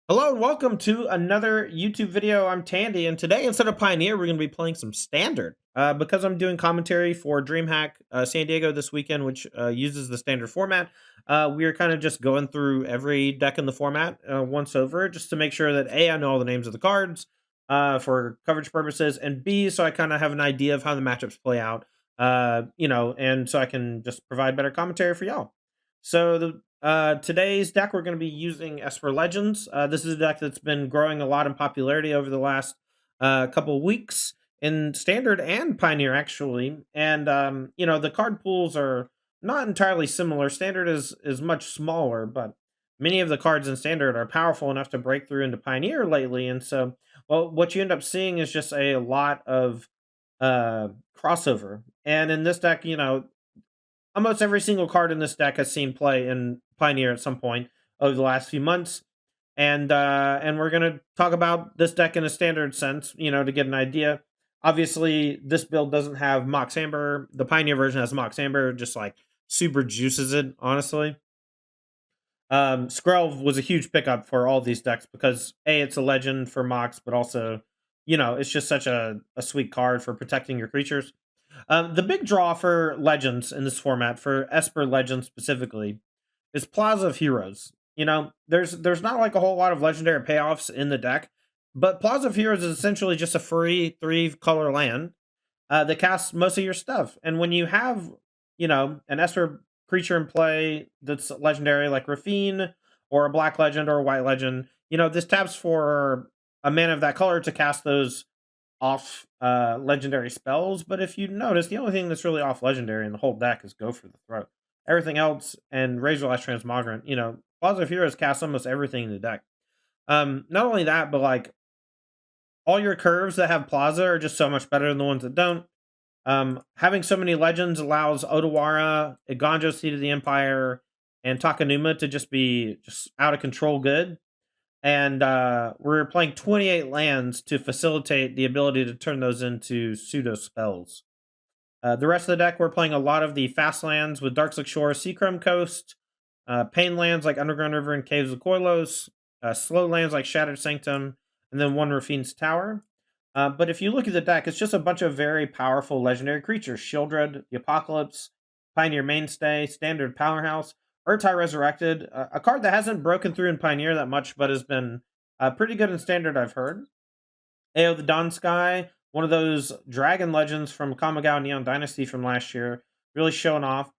Hello and welcome to another YouTube video. I'm Tandy, and today instead of Pioneer, we're going to be playing some Standard. Because I'm doing commentary for DreamHack San Diego this weekend, which uses the Standard format. We are kind of just going through every deck in the format once over, just to make sure that A, I know all the names of the cards for coverage purposes, and B, so I kind of have an idea of how the matchups play out. And so I can just provide better commentary for y'all. So today's deck, we're going to be using Esper Legends. This is a deck that's been growing a lot in popularity over the last couple weeks in Standard and Pioneer, actually. And the card pools are not entirely similar. Standard is much smaller, but many of the cards in Standard are powerful enough to break through into Pioneer lately. And so, well, what you end up seeing is just a lot of crossover. And in this deck, almost every single card in this deck has seen play in Pioneer at some point over the last few months, and we're gonna talk about this deck in a standard sense, to get an idea. Obviously, this build doesn't have Mox Amber. The Pioneer version has Mox Amber, just like super juices it. Honestly, Skrelv was a huge pickup for all these decks because a it's a legend for Mox, but also it's just such a sweet card for protecting your creatures. The big draw for legends in this format, for Esper Legends specifically, is Plaza of Heroes. There's not like a whole lot of legendary payoffs in the deck, but Plaza of Heroes is essentially just a free 3 color land that casts most of your stuff. And when you have, an Esper creature in play that's legendary, like Rafine or a black legend or a white legend, this taps for a mana of that color to cast those off legendary spells. But if you notice, the only thing that's really off legendary in the whole deck is Go for the Throat. Everything else and Razorlash Transmogrant, Plaza of Heroes cast almost everything in the deck. Not only that, but like all your curves that have Plaza are just so much better than the ones that don't. Having so many legends allows Odawara, Iganjo, Seed of the Empire, and Takanuma to just be just out of control good. And we're playing 28 lands to facilitate the ability to turn those into pseudo spells. The rest of the deck, we're playing a lot of the fast lands with Darkslick Shore, Seachrome Coast, pain lands like Underground River and Caves of Koilos, slow lands like Shattered Sanctum, and then one Rafine's Tower. But if you look at the deck, it's just a bunch of very powerful legendary creatures: Shieldred, the Apocalypse, Pioneer Mainstay, Standard Powerhouse, Urtai Resurrected, a card that hasn't broken through in Pioneer that much, but has been pretty good in Standard, I've heard. Ao the Dawn Sky, one of those dragon legends from Kamigawa Neon Dynasty from last year, really showing off.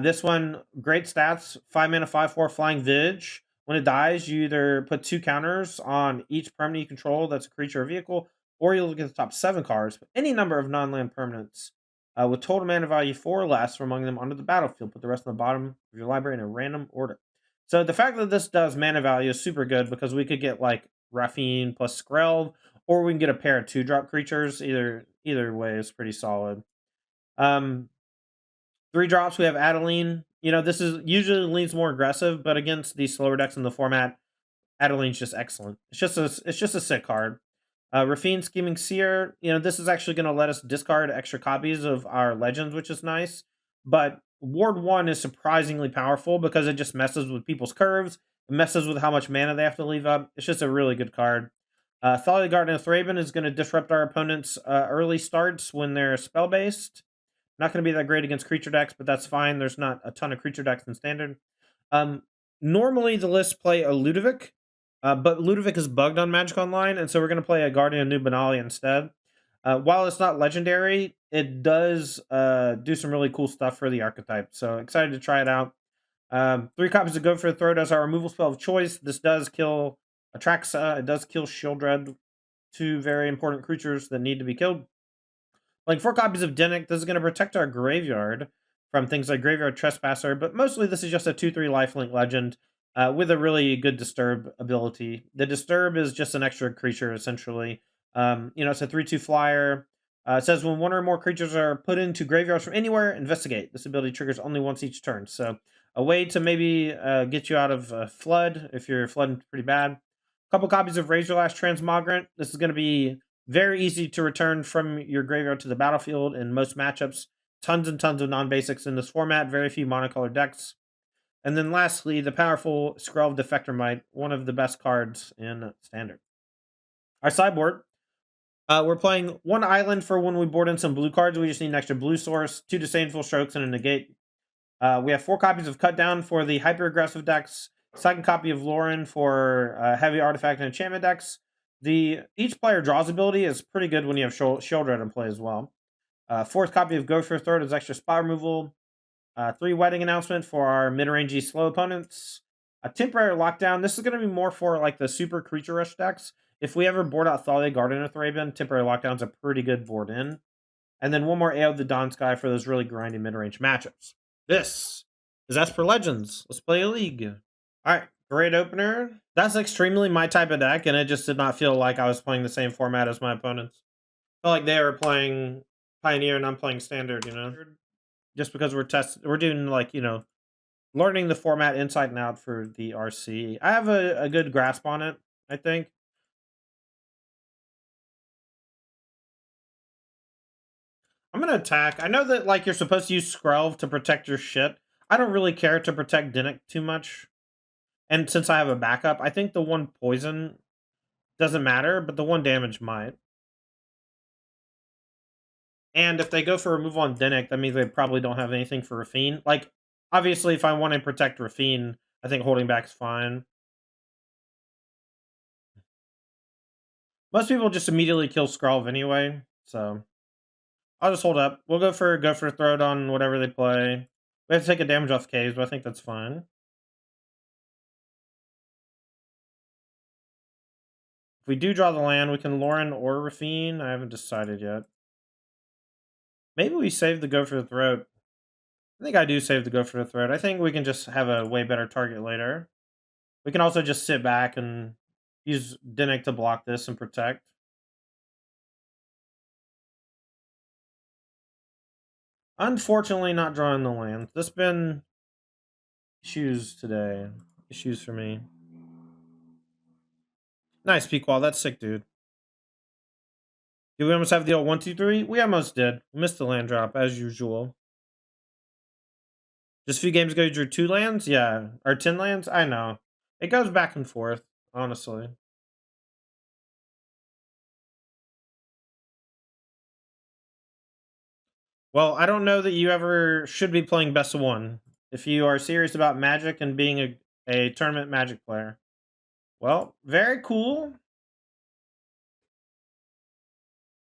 This one, great stats: 5 mana, 5/4 Flying Vig. When it dies, you either put 2 counters on each permanent you control that's a creature or vehicle, or you look at the top 7 cards, but any number of non land permanents with total mana value 4 or less from among them onto the battlefield. Put the rest on the bottom of your library in a random order. So the fact that this does mana value is super good because we could get like Rafine plus Skrelv, or we can get a pair of 2-drop creatures. Either way is pretty solid. 3 drops, we have Adeline. This is usually leans more aggressive, but against these slower decks in the format, Adeline's just excellent. It's just a sick card. Rafine Scheming Seer. This is actually going to let us discard extra copies of our legends, which is nice. But Ward 1 is surprisingly powerful because it just messes with people's curves. It messes with how much mana they have to leave up. It's just a really good card. Thalia Garden of Thraben is going to disrupt our opponent's early starts when they're spell based. Not going to be that great against creature decks, but that's fine. There's not a ton of creature decks in Standard. Normally, the lists play a Ludovic, but Ludovic is bugged on Magic Online, and so we're going to play a Guardian of Nubanali instead. While it's not legendary, it does do some really cool stuff for the archetype. So excited to try it out. 3 copies of Go for the Throat as our removal spell of choice. This does kill Atraxa. It does kill Shieldred, 2 very important creatures that need to be killed. Like 4 copies of Dinnick, this is going to protect our graveyard from things like Graveyard Trespasser, but mostly this is just a 2/3 lifelink legend with a really good Disturb ability. The Disturb is just an extra creature, essentially. It's a 3/2 flyer. It says when 1 or more creatures are put into graveyards from anywhere, investigate. This ability triggers only once each turn. So a way to maybe get you out of Flood if you're flooding pretty bad. A couple copies of Razorlash Transmogrant. This is going to be very easy to return from your graveyard to the battlefield in most matchups. Tons and tons of non-basics in this format. Very few monocolored decks. And then lastly, the powerful Skrull Defector Might, one of the best cards in Standard. Our sideboard, we're playing one island for when we board in some blue cards. We just need an extra blue source, 2 Disdainful Strokes, and a negate. We have 4 copies of Cut Down for the hyper aggressive decks. Second copy of Lauren for heavy artifact and enchantment decks. Each player draws ability is pretty good when you have Shield Red in play as well. Fourth copy of Go for a Third is extra spot removal. 3 Wedding Announcement for our mid-rangey slow opponents. A temporary lockdown. This is going to be more for like the super creature rush decks. If we ever board out Thalia, Guardian of Thraben, temporary lockdown's a pretty good board in. And then one more AO of the Dawn Sky for those really grindy mid-range matchups. This is Esper Legends. Let's play a league. All right, great opener. That's extremely my type of deck, and it just did not feel like I was playing the same format as my opponents. I felt like they were playing Pioneer and I'm playing Standard, you know? Just because we're doing like, you know, learning the format inside and out for the RC. I have a good grasp on it, I think. I'm gonna attack. I know that like you're supposed to use Skrelv to protect your shit. I don't really care to protect Dinnick too much. And since I have a backup, I think the 1 poison doesn't matter, but the 1 damage might. And if they go for removal on Dinnick, that means they probably don't have anything for Rafine. Like, obviously, if I want to protect Rafine, I think holding back is fine. Most people just immediately kill Skrelv anyway, so I'll just hold up. We'll go for Throat on whatever they play. We have to take a damage off Caves, but I think that's fine. If we do draw the land, we can Lauren or Rafine. I haven't decided yet. Maybe we save the Go for the Throat. I think I do save the Go for the Throat. I think we can just have a way better target later. We can also just sit back and use Dinnick to block this and protect. Unfortunately, not drawing the land. There's been issues today. Issues for me. Nice, Pequall. That's sick, dude. Do we almost have the old 1, 2, 3? We almost did. We missed the land drop, as usual. Just a few games ago, you drew 2 lands? Yeah. Or 10 lands? I know. It goes back and forth, honestly. Well, I don't know that you ever should be playing best of 1 if you are serious about Magic and being a tournament Magic player. Well, very cool.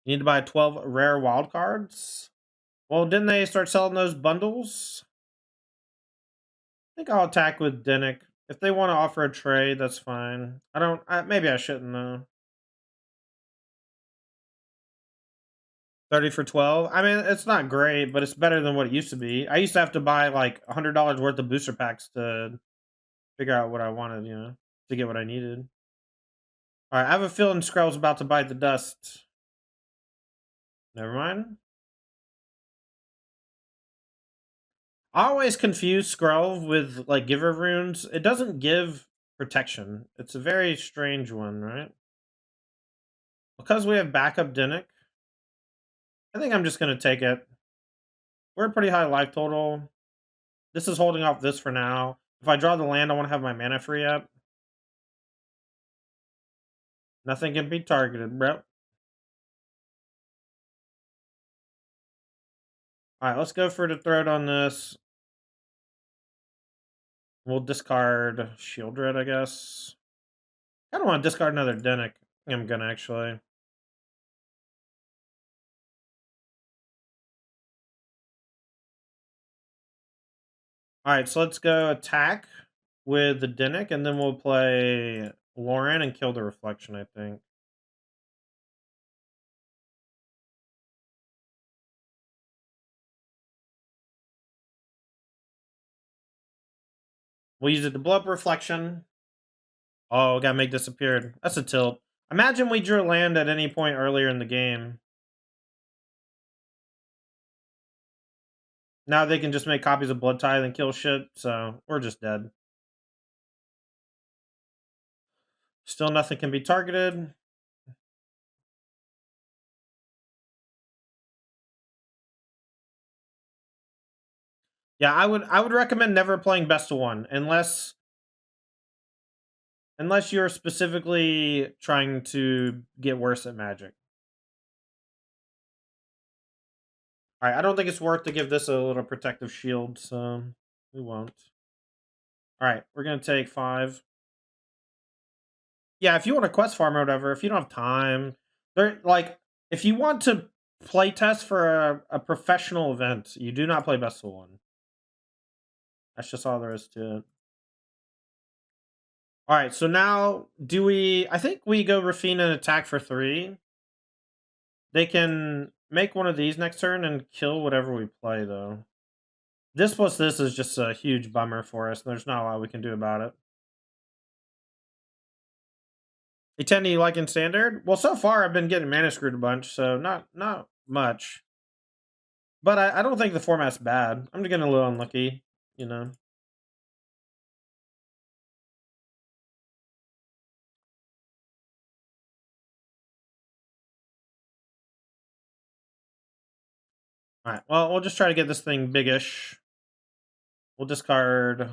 You need to buy 12 rare wild cards. Well, didn't they start selling those bundles? I think I'll attack with Dinnick. If they want to offer a trade, that's fine. Maybe I shouldn't though. 30 for 12. I mean, it's not great, but it's better than what it used to be. I used to have to buy like $100 worth of booster packs to figure out what I wanted, you know, to get what I needed. All right, I have a feeling Skrell's about to bite the dust. Never mind. I always confuse Skrell with like Giver Runes. It doesn't give protection. It's a very strange one, right? Because we have backup Dinnick, I think I'm just going to take it. We're a pretty high life total. This is holding off this for now. If I draw the land, I want to have my mana free up. Nothing can be targeted, bro. Alright, let's go for the throat on this. We'll discard Shield Red, I guess. I don't want to discard another Dinnick. I'm gonna actually. Alright, so let's go attack with the Dinnick, and then we'll play Lauren and kill the Reflection, I think. We'll use it to blow up Reflection. Oh, gotta make disappeared. That's a tilt. Imagine we drew land at any point earlier in the game. Now they can just make copies of Blood Tithe and kill shit, so we're just dead. Still nothing can be targeted. Yeah, I would recommend never playing best of one unless you're specifically trying to get worse at Magic. All right, I don't think it's worth to give this a little protective shield, so we won't. All right, we're gonna take 5. Yeah, if you want a quest farm or whatever, if you don't have time, there like if you want to play test for a professional event, you do not play best of one. That's just all there is to it. All right, so now do we? I think we go Rafine and attack for 3. They can make one of these next turn and kill whatever we play, though. This plus this is just a huge bummer for us. There's not a lot we can do about it. Hey, Tandy, you like in standard? Well, so far I've been getting mana screwed a bunch, so not much. But I don't think the format's bad. I'm getting a little unlucky, you know. All right. Well, we'll just try to get this thing biggish. We'll discard.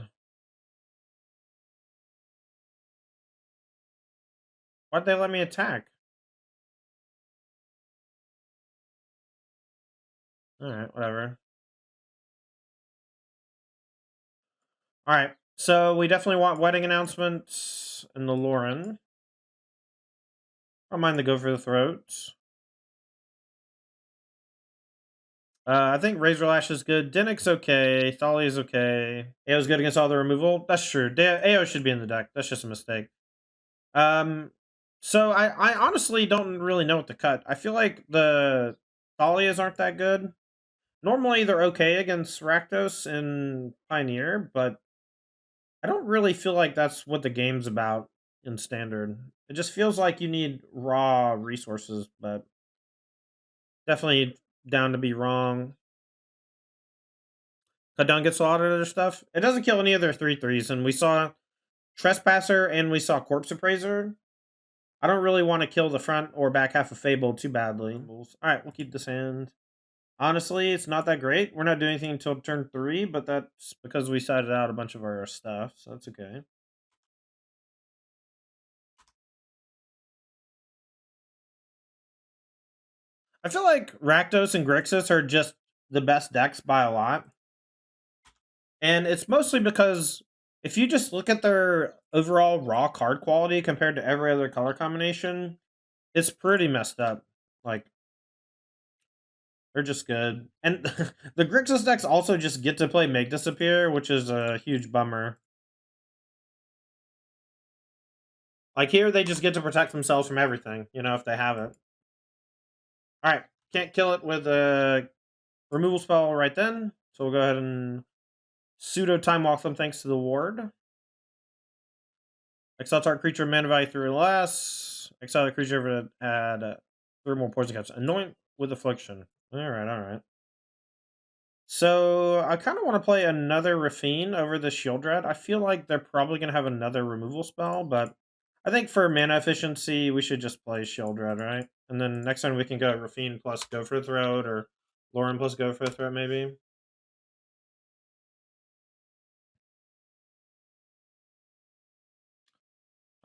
Why'd they let me attack? All right, whatever. All right. So we definitely want wedding announcements and the Lauren. I don't mind the go for the throat. I think Razor Lash is good. Dinnick's okay. Thalia is okay. AO's good against all the removal. That's true. AO should be in the deck. That's just a mistake. Um, so I honestly don't really know what to cut. I feel like the Thalias aren't that good. Normally they're okay against Rakdos and Pioneer, but I don't really feel like that's what the game's about in Standard. It just feels like you need raw resources, but definitely down to be wrong. Kadun gets a lot of other stuff. It doesn't kill any of their 3/3s, and we saw Trespasser and we saw Corpse Appraiser. I don't really want to kill the front or back half of Fable too badly. All right, we'll keep this hand. Honestly, it's not that great. We're not doing anything until turn 3, but that's because we sided out a bunch of our stuff, so that's okay. I feel like Rakdos and Grixis are just the best decks by a lot. And it's mostly because if you just look at their overall raw card quality compared to every other color combination, it's pretty messed up. Like, they're just good. And the Grixis decks also just get to play Make Disappear, which is a huge bummer. Like, here, they just get to protect themselves from everything, you know, if they have it. Alright, can't kill it with a removal spell right then. So we'll go ahead and pseudo time walk them thanks to the ward. Exile target creature, mana value 3 or less. Exile the creature if it had 3 more poison caps. Anoint with Affliction. Alright. So I kind of want to play another Rafine over the Shield Red. I feel like they're probably going to have another removal spell, but I think for mana efficiency, we should just play Shield Red, right? And then next time we can go Rafine plus Go for the Throat, or Lauren plus Go for the Throat, maybe.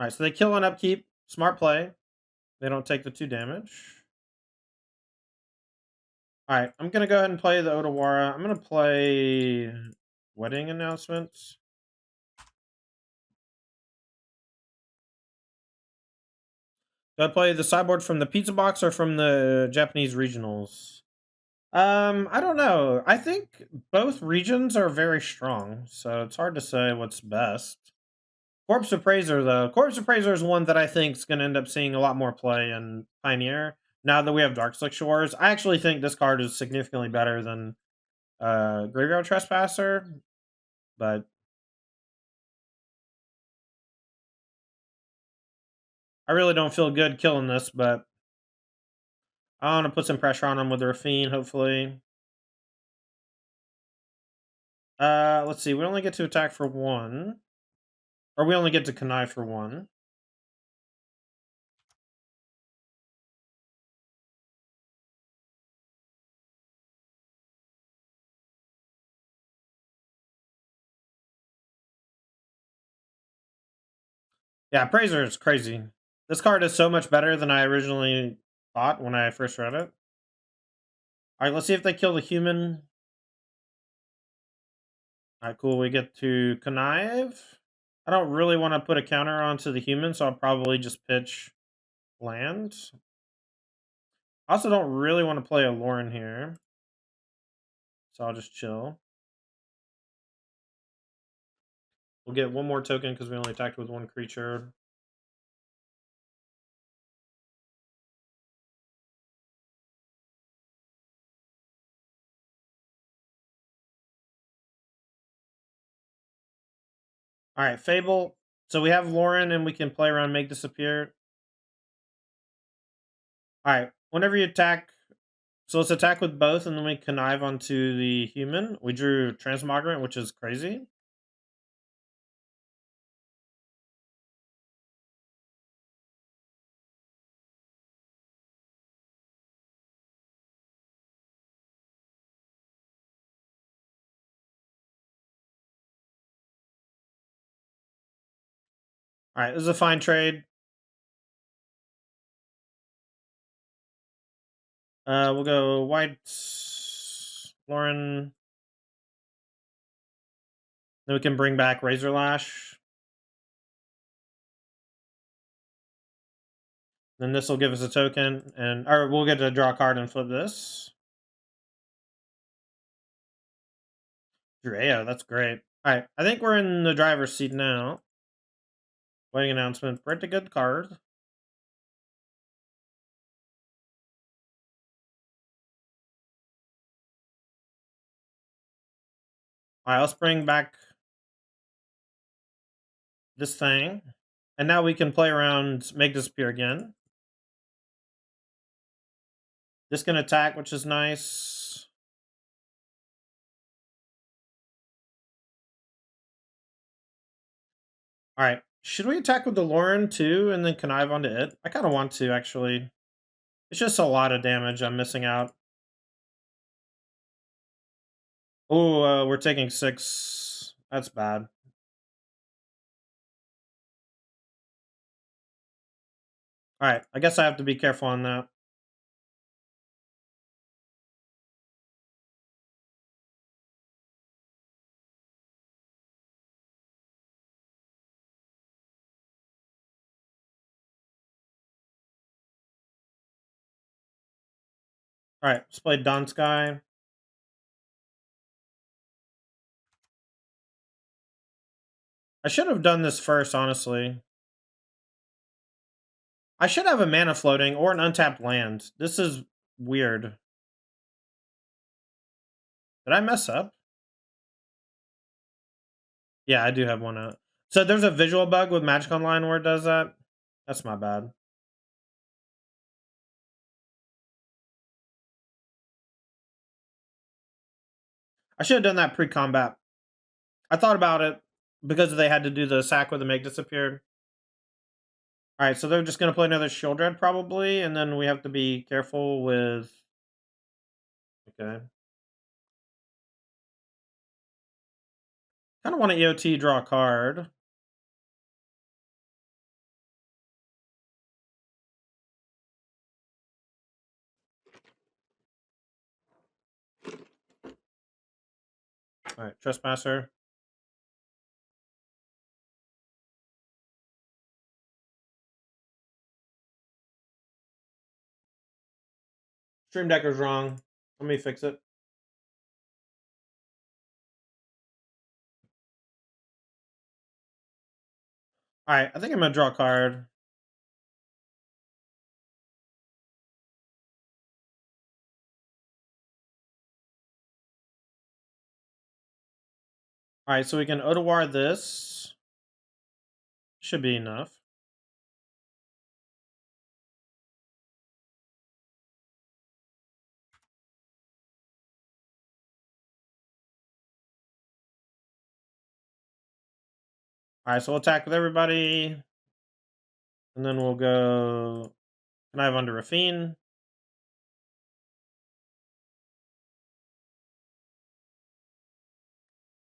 Alright, so they kill on upkeep. Smart play. They don't take the 2 damage. Alright, I'm going to go ahead and play the Odawara. I'm going to play Wedding Announcements. Do I play the sideboard from the pizza box or from the Japanese regionals? I don't know. I think both regions are very strong, so it's hard to say what's best. Corpse Appraiser, though. Corpse Appraiser is one that I think is going to end up seeing a lot more play in Pioneer. Now that we have Darkslick Shores, I actually think this card is significantly better than Graveyard Trespasser, but I really don't feel good killing this, but I want to put some pressure on him with Rafine, hopefully. Let's see. We only get to attack for 1. Or we only get to connive for 1. Yeah, Praiser is crazy. This card is so much better than I originally thought when I first read it. All right, let's see if they kill the human. All right, cool. We get to connive. I don't really want to put a counter onto the human, so I'll probably just pitch land. I also don't really want to play a Lauren here, so I'll just chill. We'll get one more token because we only attacked with one creature. All right, Fable. So we have Lauren, and we can play around, make disappear. All right, whenever you attack, so let's attack with both, and then we connive onto the human. We drew Transmogrant, which is crazy. All right, this is a fine trade. We'll go white, Lauren. Then we can bring back Razor Lash. Then this will give us a token, and or we'll get to draw a card and flip this. Drea, that's great. All right, I think we're in the driver's seat now. Wedding announcement. Print a good card. All right, let's bring back this thing, and now we can play around, make disappear again. This can attack, which is nice. All right, should we attack with the Lauren too, and then connive onto it? I kind of want to actually. It's just a lot of damage I'm missing out. Oh, we're taking 6. That's bad. All right, I guess I have to be careful on that. All right, let's play Dawn Sky. I should have done this first, honestly. I should have a mana floating or an untapped land. This is weird. Did I mess up? Yeah, I do have one out. So there's a visual bug with Magic Online where it does that. That's my bad. I should have done that pre-combat. I thought about it because they had to do the sack with the make disappeared. All right, so they're just gonna play another Shield Dread probably, and then we have to be careful with. Okay. Kind of want to EOT draw a card. All right, Trespasser. Stream Decker's wrong. Let me fix it. All right, I think I'm gonna draw a card. All right, so we can Otawar this. Should be enough. All right, so we'll attack with everybody, and then we'll go. Can I have under Rafine?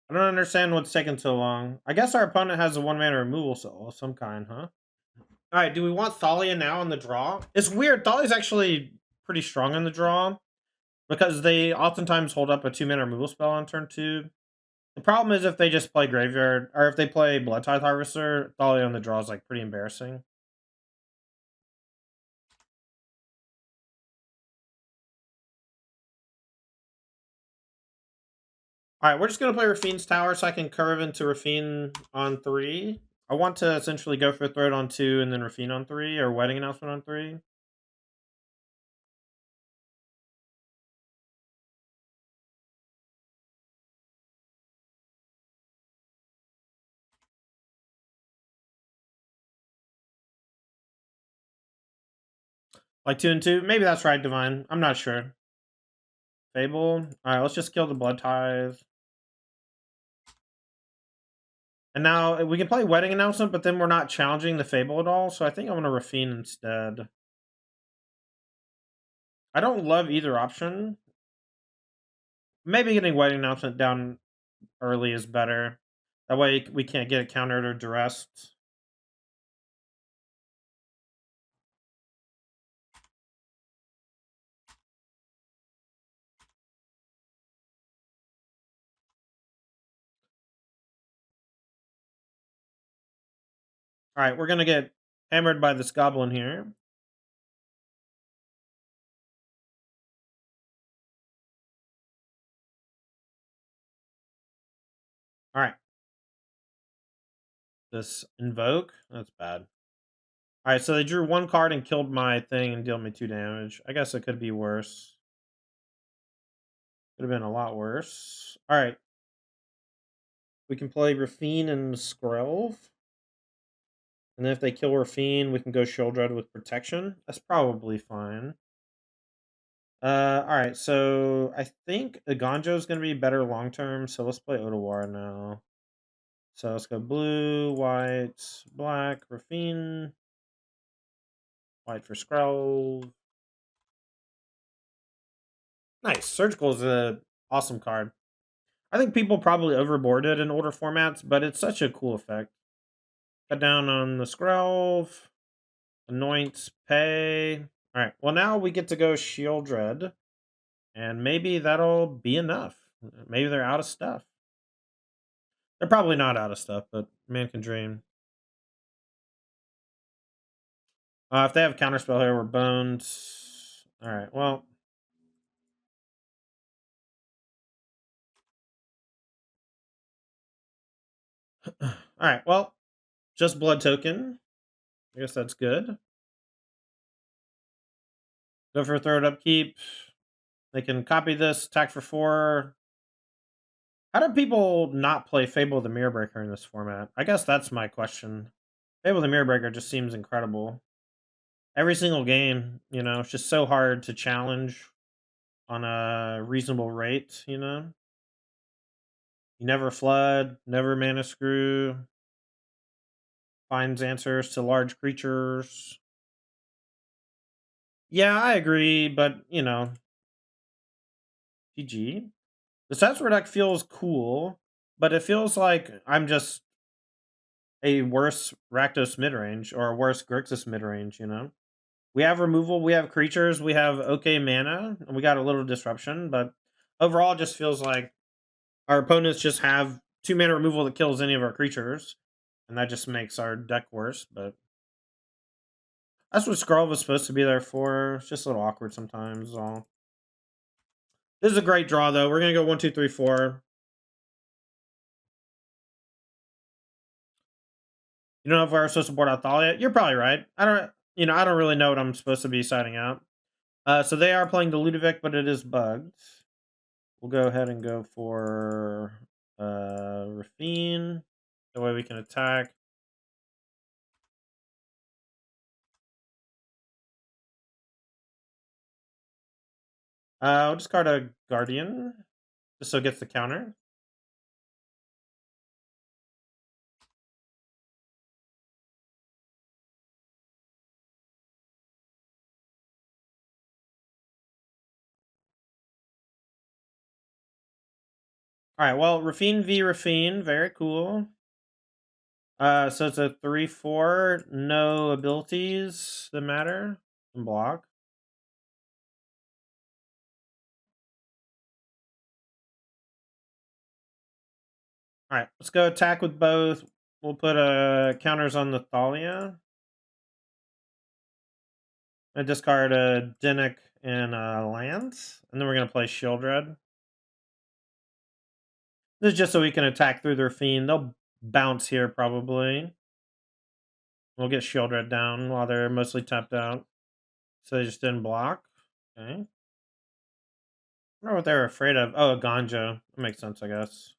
I don't understand what's taking so long. I guess our opponent has a 1-mana removal soul of some kind, huh? All right, do we want Thalia now on the draw? It's weird. Thalia's actually pretty strong on the draw because they oftentimes hold up a 2-mana removal spell on turn 2. The problem is if they just play Graveyard, or if they play Blood Tithe Harvester, Thalia on the draw is like pretty embarrassing. All right, we're just gonna play Rafine's Tower so I can curve into Rafine on 3. I want to essentially go for Throat on 2 and then Rafine on 3, or Wedding Announcement on 3. Like 2 and 2. Maybe that's right, Divine. I'm not sure. Fable. All right, let's just kill the Blood Tithe. And now we can play Wedding Announcement, but then we're not challenging the Fable at all. So I think I'm going to Rafine instead. I don't love either option. Maybe getting Wedding Announcement down early is better. That way we can't get it countered or duressed. All right, we're going to get hammered by this goblin here. All right. This Invoke. That's bad. All right, so they drew 1 card and killed my thing and dealt me 2 damage. I guess it could be worse. Could have been a lot worse. All right. We can play Rafine and Skrelv. And then if they kill Rafine, we can go Sheoldred with protection. That's probably fine. Alright, so I think Aganjo is going to be better long term, so let's play Otawara now. So let's go blue, white, black, Rafine, white for Skrelv. Nice. Surgical is a awesome card. I think people probably overboard it in older formats, but it's such a cool effect. Cut down on the Skrelv. Anoint, pay. Alright, well now we get to go Sheoldred. And maybe that'll be enough. Maybe they're out of stuff. They're probably not out of stuff, but man can dream. If they have counterspell here, we're boned. Alright, well. Alright, well. Just blood token. I guess that's good. Go for a third upkeep. They can copy this, attack for 4. How do people not play Fable the Mirrorbreaker in this format? I guess that's my question. Fable the Mirrorbreaker just seems incredible. Every single game, it's just so hard to challenge on a reasonable rate, You never flood, never mana screw, finds answers to large creatures. Yeah, I agree, but GG. The Setsword deck feels cool, but it feels like I'm just a worse Rakdos midrange or a worse Grixis midrange. We have removal, we have creatures, we have okay mana, and we got a little disruption, but overall it just feels like our opponents just have 2 mana removal that kills any of our creatures, and that just makes our deck worse, but that's what Skrull was supposed to be there for. It's just a little awkward sometimes. All. This is a great draw, though. We're gonna go 1, 2, 3, 4. You don't know if we're supposed to board out Thalia. You're probably right. I don't really know what I'm supposed to be siding out. So they are playing the Ludovic, but it is bugged. We'll go ahead and go for Rafine. That way we can attack. I'll discard a Guardian, just so it gets the counter. All right, well, Rafine v. Rafine, very cool. So it's a 3/4, no abilities that matter. And block. All right, let's go attack with both. We'll put counters on the Thalia. I discard a Dinnick and a land, and then we're gonna play Shieldred. This is just so we can attack through their fiend. They'll bounce here probably. We'll get Shieldred down while they're mostly tapped out. So they just didn't block. Okay. I wonder what they're afraid of. Oh, a Ganja. That makes sense, I guess.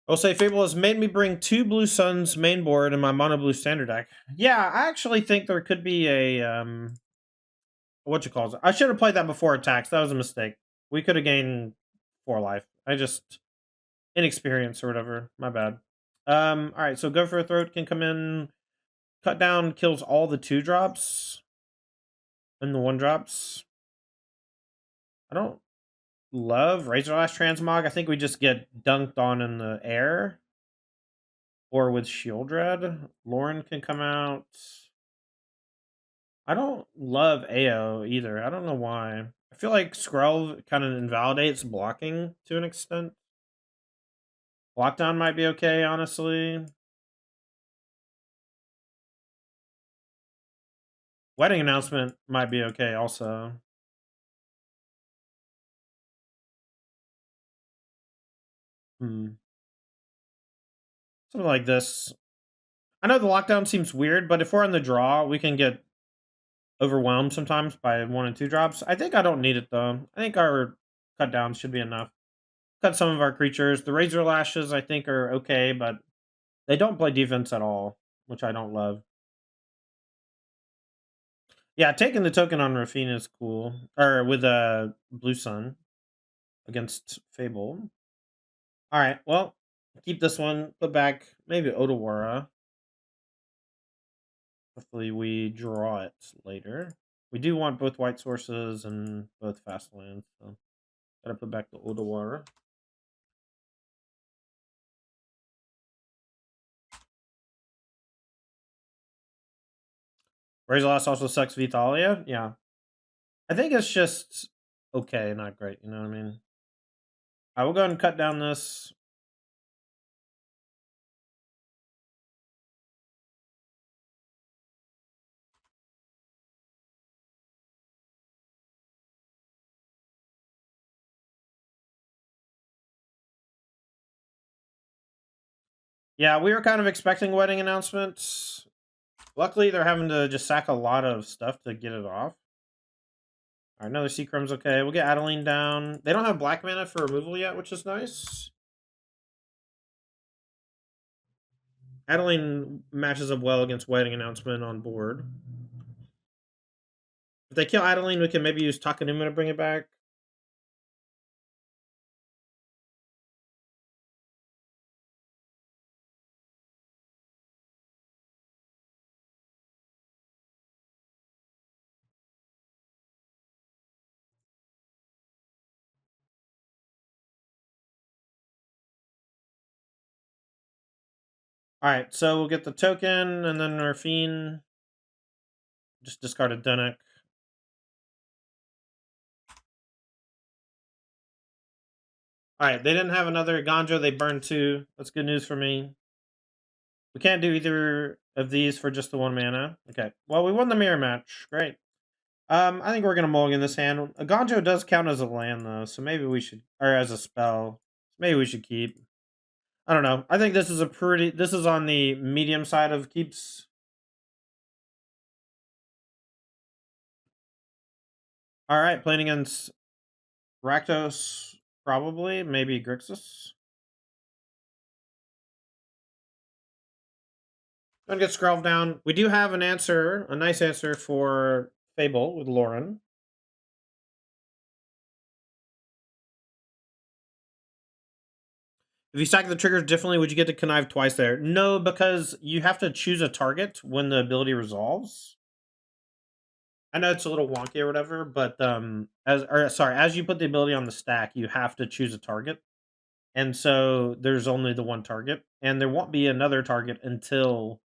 I'll say Fable has made me bring 2 Blue Suns main board in my mono blue standard deck. Yeah, I actually think there could be a what you call it. I should have played that before attacks. That was a mistake. We could have gained 4 life. I just inexperience or whatever. My bad. All right, so Go for a Throat can come in, cut down, kills all the 2-drops and the 1-drops. I don't love Razor Lash Transmog. I think we just get dunked on in the air. Or with Shieldred. Lauren can come out. I don't love AO either. I don't know why. I feel like Skrull kind of invalidates blocking to an extent. Lockdown might be okay, honestly. Wedding announcement might be okay also. Something like this. I know the lockdown seems weird, but if we're on the draw, we can get overwhelmed sometimes by 1 and 2 drops. I think I don't need it though. I think our cut down should be enough. Cut some of our creatures. The Razor Lashes I think are okay, but they don't play defense at all, which I don't love. Yeah, taking the token on Rafina is cool. Or with a Blue Sun against Fable. Alright, well, keep this one. Put back maybe Odawara. Hopefully we draw it later. We do want both white sources and both fast lands, so gotta put back the Odawara. Razorlash also sucks Vitalia. Yeah. I think it's just okay, not great, you know what I mean? I will go ahead and cut down this. Yeah, we were kind of expecting wedding announcements. Luckily, they're having to just sack a lot of stuff to get it off. All right, another Seacrum's okay. We'll get Adeline down. They don't have black mana for removal yet, which is nice. Adeline matches up well against wedding announcement on board. If they kill Adeline, we can maybe use Takanuma to bring it back. All right, so we'll get the token, and then our fiend. Just discard a Dunnock. All right, they didn't have another Ganjo. They burned 2. That's good news for me. We can't do either of these for just the 1 mana. Okay, well, we won the mirror match. Great. I think we're gonna mulligan this hand. A Ganjo does count as a land though, so maybe we should, or as a spell. Maybe we should keep. I don't know. I think this is a pretty. This is on the medium side of keeps. All right, playing against Rakdos, probably maybe Grixis. Gonna get Scrawled down. We do have an answer, a nice answer for Fable with Lauren. If you stack the triggers differently, would you get to connive twice there? No, because you have to choose a target when the ability resolves. I know it's a little wonky or whatever, but as you put the ability on the stack, you have to choose a target. And so there's only the one target, and there won't be another target until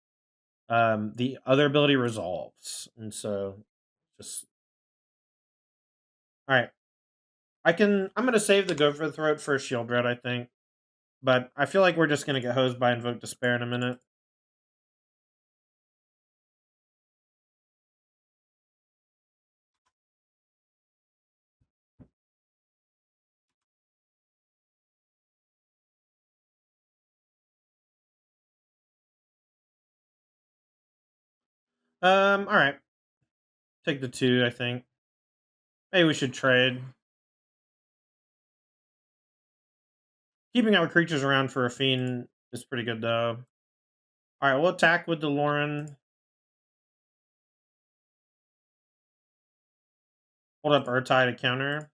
the other ability resolves. And so just all right. I'm gonna save the go for the throat for a shield red, I think. But I feel like we're just gonna get hosed by Invoke Despair in a minute. All right. Take the two, I think. Maybe we should trade. Keeping our creatures around for a fiend is pretty good though. Alright, we'll attack with the Lauren. Hold up Urtai to counter.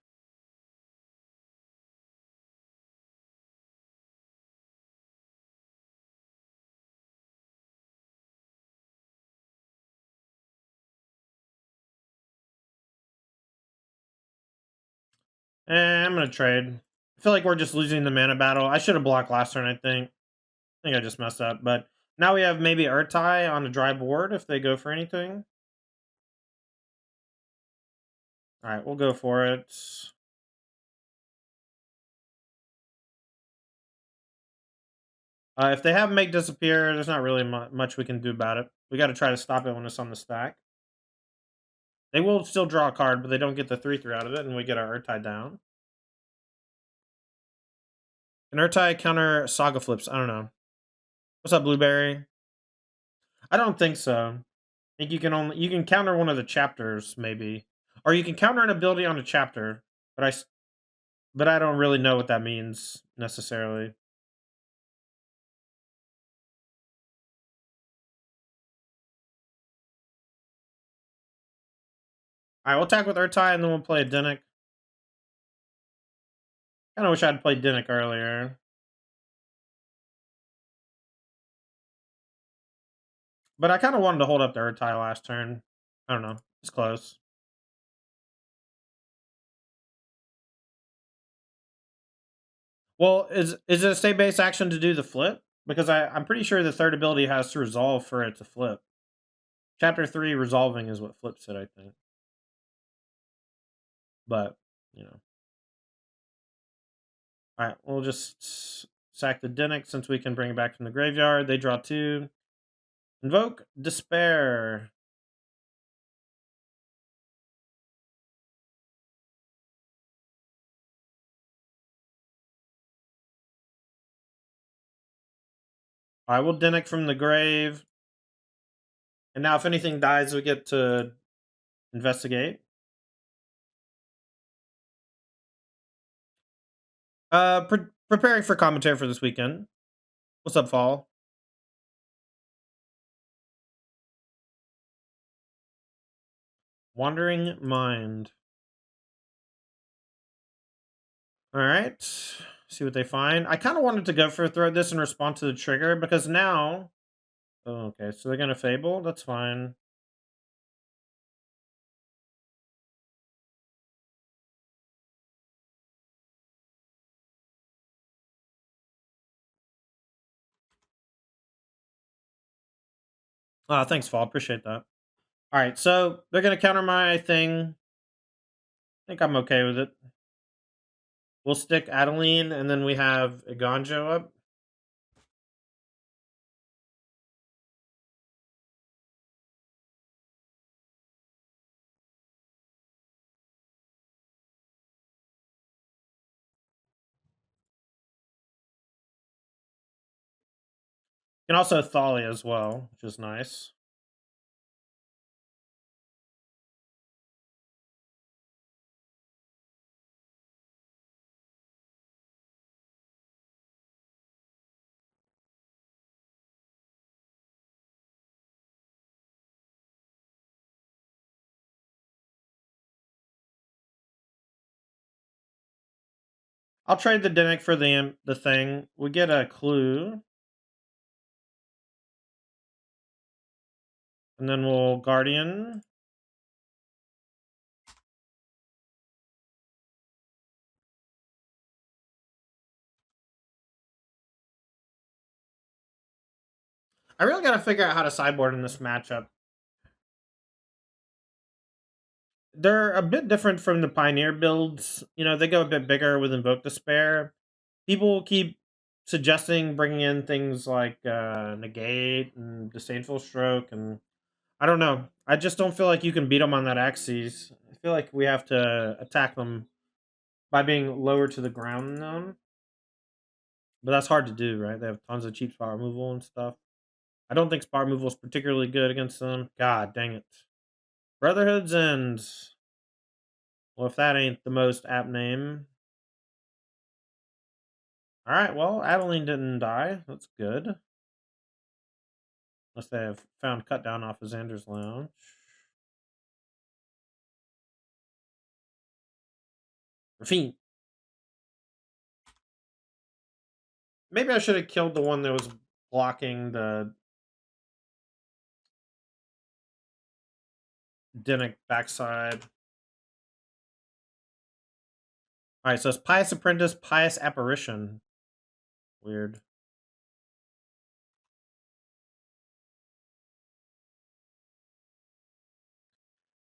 I'm gonna trade. I feel like we're just losing the mana battle. I should have blocked last turn, I think. I think I just messed up. But now we have maybe Urtai on a dry board if they go for anything. Alright, we'll go for it. If they have Make Disappear, there's not really much we can do about it. We gotta try to stop it when it's on the stack. They will still draw a card, but they don't get the 3/3 out of it, and we get our Urtai down. Can Urtai counter Saga Flips? I don't know. What's up, Blueberry? I don't think so. I think you can counter one of the chapters, maybe. Or you can counter an ability on a chapter, but I don't really know what that means necessarily. Alright, we'll attack with Urtai and then we'll play a Dinnick. Kinda wish I'd played Dinnick earlier. But I kinda wanted to hold up the Urtai last turn. I don't know. It's close. Well, is it a state based action to do the flip? Because I'm pretty sure the third ability has to resolve for it to flip. Chapter 3 resolving is what flips it, I think. But, you know. Alright, we'll just sack the Dinnick since we can bring it back from the graveyard. They draw 2. Invoke Despair. Alright, we'll Dinnick from the grave. And now if anything dies, we get to investigate. Preparing for commentary for this weekend. What's up, Fall? Wandering Mind. Alright. See what they find. I kind of wanted to go for throw this in response to the trigger because now. Oh, okay, so they're gonna Fable. That's fine. Thanks, Fall. Appreciate that. All right, so they're gonna counter my thing. I think I'm okay with it. We'll stick Adeline, and then we have Iganjo up. You can also Thalia as well, which is nice. I'll trade the Dinnick for the thing. We get a clue, and then we'll Guardian. I really gotta figure out how to sideboard in this matchup. They're a bit different from the Pioneer builds. You know, they go a bit bigger with Invoke Despair. People keep suggesting bringing in things like Negate and Disdainful Stroke, and I don't know. I just don't feel like you can beat them on that axis. I feel like we have to attack them by being lower to the ground than them, but that's hard to do, right? They have tons of cheap spot removal and stuff. I don't think spot removal is particularly good against them. God dang it. Brotherhood's End. Well, if that ain't the most apt name. Alright, well, Adeline didn't die. That's good. Unless they have found cut down off of Xander's Lounge. Rafine. Maybe I should have killed the one that was blocking the Dinnick backside. Alright, so it's Pious Apprentice, Pious Apparition. Weird.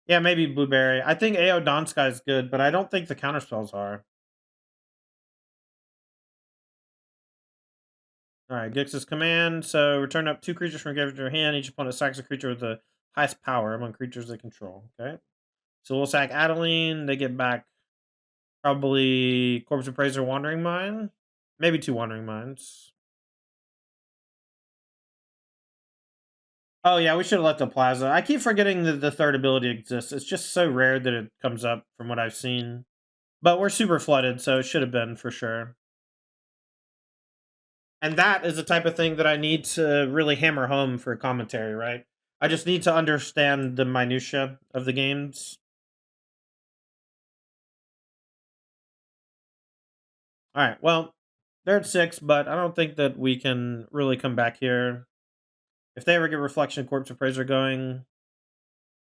Yeah, maybe Blueberry. I think AO Donskai is good, but I don't think the counterspells are. Alright, Gix's command. So return up 2 creatures from graveyard to your hand. Each opponent sacks a creature with the highest power among creatures they control. Okay. So we'll sack Adeline. They get back probably Corpse Appraiser, Wandering Mind. Maybe 2 Wandering Minds. Oh yeah, we should have left the Plaza. I keep forgetting that the third ability exists. It's just so rare that it comes up from what I've seen. But we're super flooded, so it should have been for sure. And that is the type of thing that I need to really hammer home for commentary, right? I just need to understand the minutia of the games. All right, well, they're at 6, but I don't think that we can really come back here. If they ever get Reflection Corpse Appraiser going,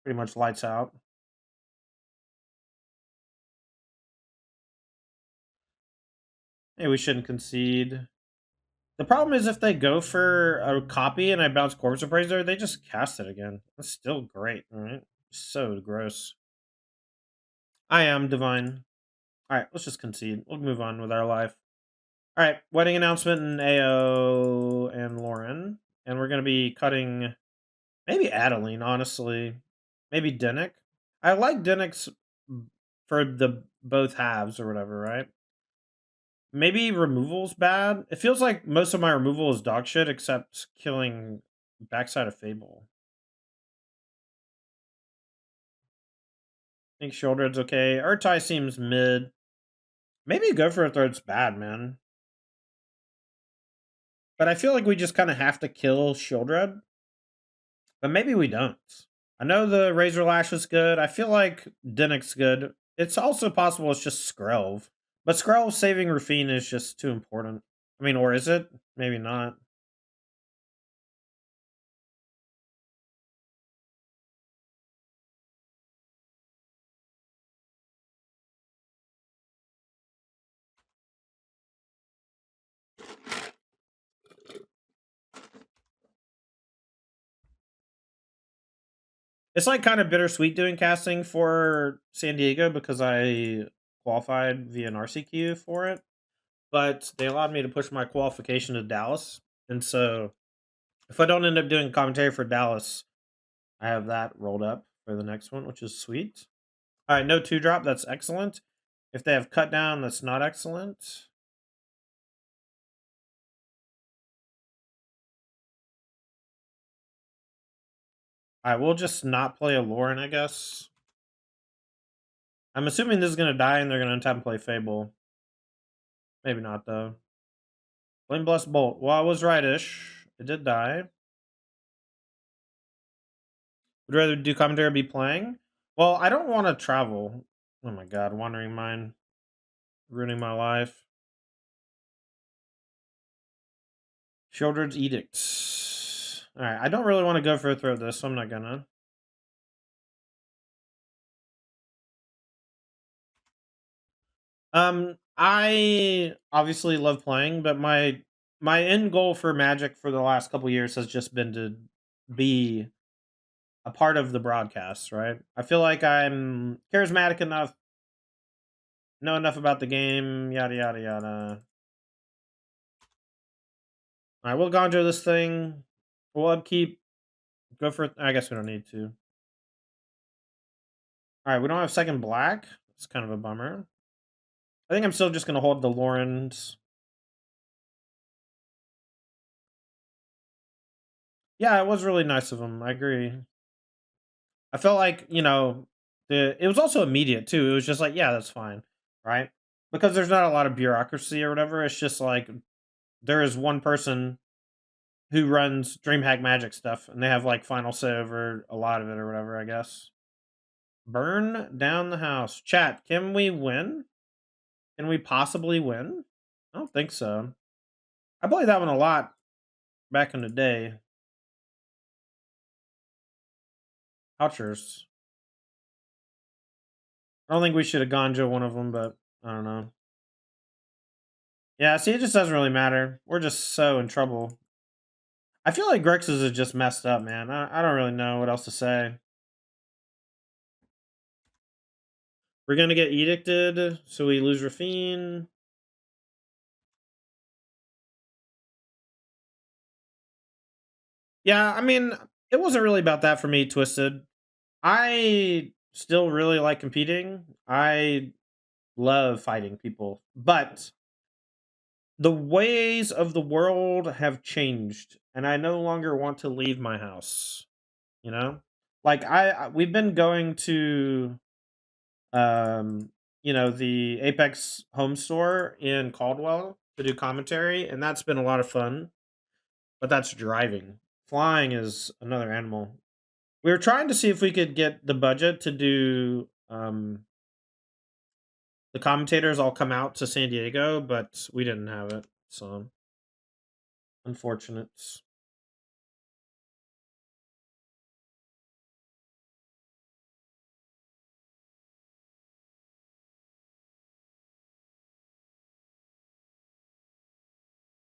pretty much lights out. Hey, we shouldn't concede. The problem is if they go for a copy and I bounce Corpse Appraiser, they just cast it again. That's still great, right? So gross. I am Divine. All right, let's just concede. We'll move on with our life. All right, wedding announcement and AO and Lauren. And we're going to be cutting maybe Adeline, honestly. Maybe Dinnick. I like Dinnick's for the both halves or whatever, right? Maybe removal's bad. It feels like most of my removal is dog shit except killing backside of Fable. I think Shieldred's okay. Urtai seems mid. Maybe go for a third's bad, man. But I feel like we just kind of have to kill Shieldred. But maybe we don't. I know the Razor Lash was good. I feel like Dinnick's good. It's also possible it's just Skrelv. But Skrelv saving Rufine is just too important. I mean, or is it? Maybe not. It's like kind of bittersweet doing casting for San Diego because I qualified via an RCQ for it. But they allowed me to push my qualification to Dallas. And so if I don't end up doing commentary for Dallas, I have that rolled up for the next one, which is sweet. All right, no 2-drop. That's excellent. If they have cut down, that's not excellent. All right, we'll just not play a Lauren, I guess. I'm assuming this is going to die and they're going to untap and play Fable. Maybe not, though. Flame Blessed Bolt. Well, I was right-ish. It did die. Would rather do commentary or be playing? Well, I don't want to travel. Oh my god, Wandering Mind. Ruining my life. Shieldred's Edict. Alright, I don't really want to go for a throw this, so I'm not gonna. I obviously love playing, but my my end goal for Magic for the last couple years has just been to be a part of the broadcast, right? I feel like I'm charismatic enough, know enough about the game, yada yada yada. All right, we'll gonjo this thing. We'll upkeep. Go for. I guess we don't need to. All right, we don't have second black. It's kind of a bummer. I think I'm still just gonna hold the Lorens. Yeah, it was really nice of him. I agree. I felt like it was also immediate too. It was just like, yeah, that's fine, right? Because there's not a lot of bureaucracy or whatever. It's just like there is one person who runs DreamHack Magic stuff, and they have like final say over a lot of it or whatever. I guess. Burn down the house. Chat. Can we win? Can we possibly win? I don't think so. I played that one a lot back in the day. Ouchers. I don't think we should have gonjo one of them, but I don't know. Yeah, see, it just doesn't really matter. We're just so in trouble. I feel like Grixis is just messed up, man. I don't really know what else to say. We're gonna get edicted, so we lose Rafine. Yeah, I mean, it wasn't really about that for me, Twisted. I still really like competing. I love fighting people, but the ways of the world have changed, and I no longer want to leave my house. You know, like we've been going to the Apex home store in Caldwell to do commentary, and that's been a lot of fun. But that's driving. Flying is another animal. We were trying to see if we could get the budget to do the commentators all come out to San Diego, but we didn't have it, so unfortunate.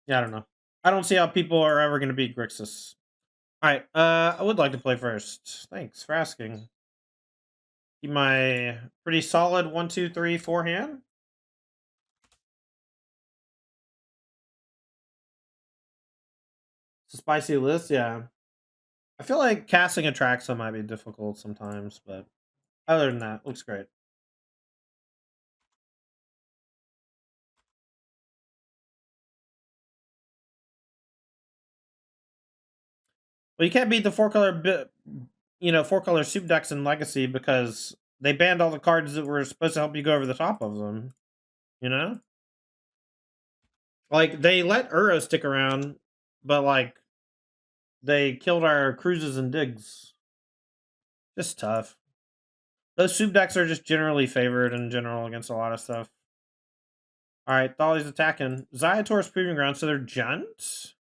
Yeah, I don't know. I don't see how people are ever going to beat Grixis. All right, I would like to play first. Thanks for asking. Keep my pretty solid 1, 2, 3, 4 hand. It's a spicy list, yeah. I feel like casting a Traxa might be difficult sometimes, but other than that, looks great. Well, you can't beat the four color soup decks in Legacy because they banned all the cards that were supposed to help you go over the top of them. You know, like they let Uro stick around, but like they killed our cruises and digs. Just tough. Those soup decks are just generally favored in general against a lot of stuff. All right, Thali's attacking. Ziator's Proving Ground, so they're Junt.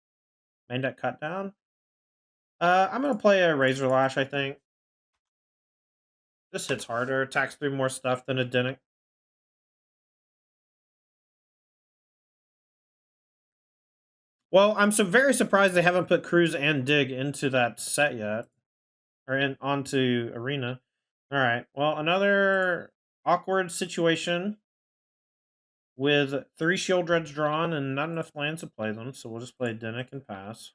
Main deck cut down. I'm gonna play a Razor Lash, I think. This hits harder, attacks through more stuff than a Dinic. Well, I'm so very surprised they haven't put Cruise and Dig into that set yet. Or onto Arena. Alright. Well, another awkward situation with 3 Shield Dreads drawn and not enough lands to play them, so we'll just play Dinic and pass.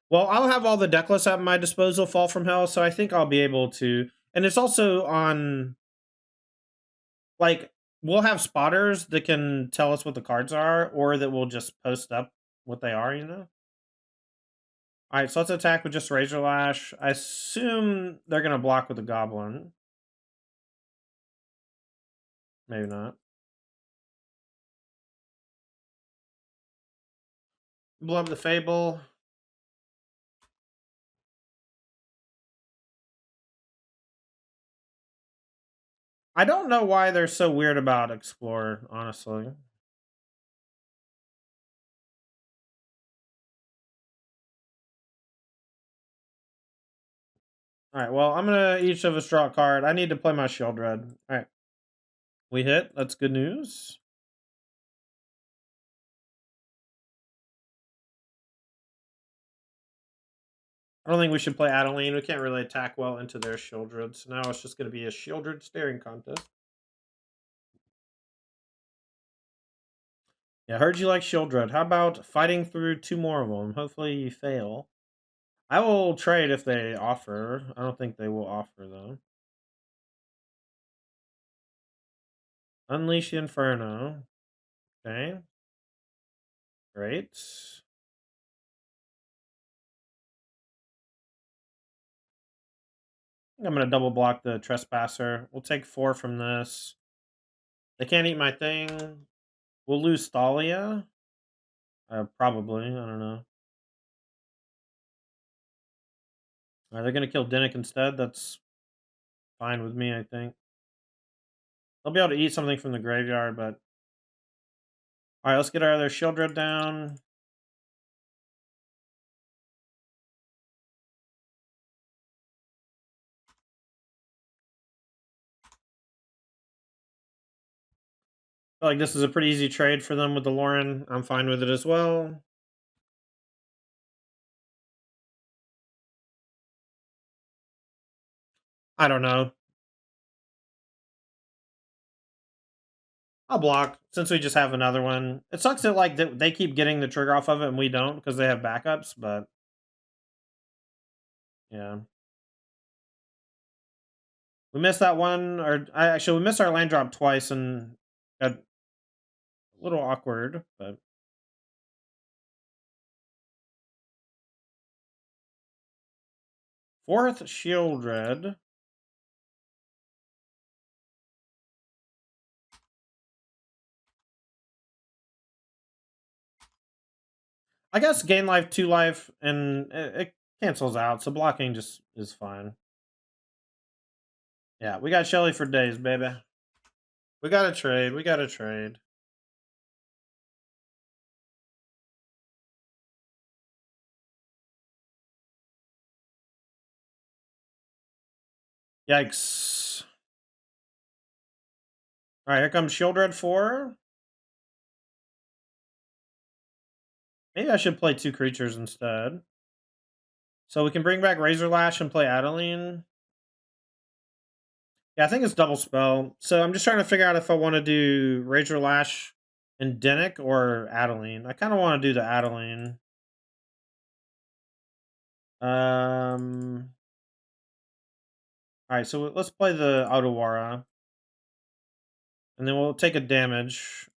Well, I'll have all the deck lists at my disposal, Fall from Hell, so I think I'll be able to. And it's also on, like, we'll have spotters that can tell us what the cards are, or that will just post up what they are, you know? Alright, so let's attack with just Razor Lash. I assume they're going to block with the Goblin. Maybe not. Blow up the Fable. I don't know why they're so weird about Explore, honestly. All right. Well, I'm gonna each of us draw a card. I need to play my shield red. All right. We hit. That's good news. I don't think we should play Adeline. We can't really attack well into their Shieldred. So now it's just going to be a Shieldred staring contest. Yeah, I heard you like Shieldred. How about fighting through 2 more of them? Hopefully you fail. I will trade if they offer. I don't think they will offer, though. Unleash the Inferno. Okay. Great. I'm going to double block the Trespasser. We'll take 4 from this. They can't eat my thing. We'll lose Thalia. Probably. I don't know. They're going to kill Dinnick instead. That's fine with me, I think. They'll be able to eat something from the graveyard, but... Alright, let's get our other Shieldred down. I feel like this is a pretty easy trade for them with the Lauren. I'm fine with it as well. I don't know. I'll block since we just have another one. It sucks that like they keep getting the trigger off of it and we don't because they have backups, but yeah. We missed that one, or actually we missed our land drop twice and got a little awkward, but fourth Shieldred. I guess gain life, 2 life, and it cancels out, so blocking just is fine. Yeah, we got Shelly for days, baby. We gotta trade. We gotta trade. Yikes. Alright, here comes Shieldred 4. Maybe I should play 2 creatures instead. So we can bring back Razor Lash and play Adeline. Yeah, I think it's double spell. So I'm just trying to figure out if I want to do Razor Lash and Dinnick or Adeline. I kind of want to do the Adeline. Alright, so let's play the Otawara. And then we'll take a damage.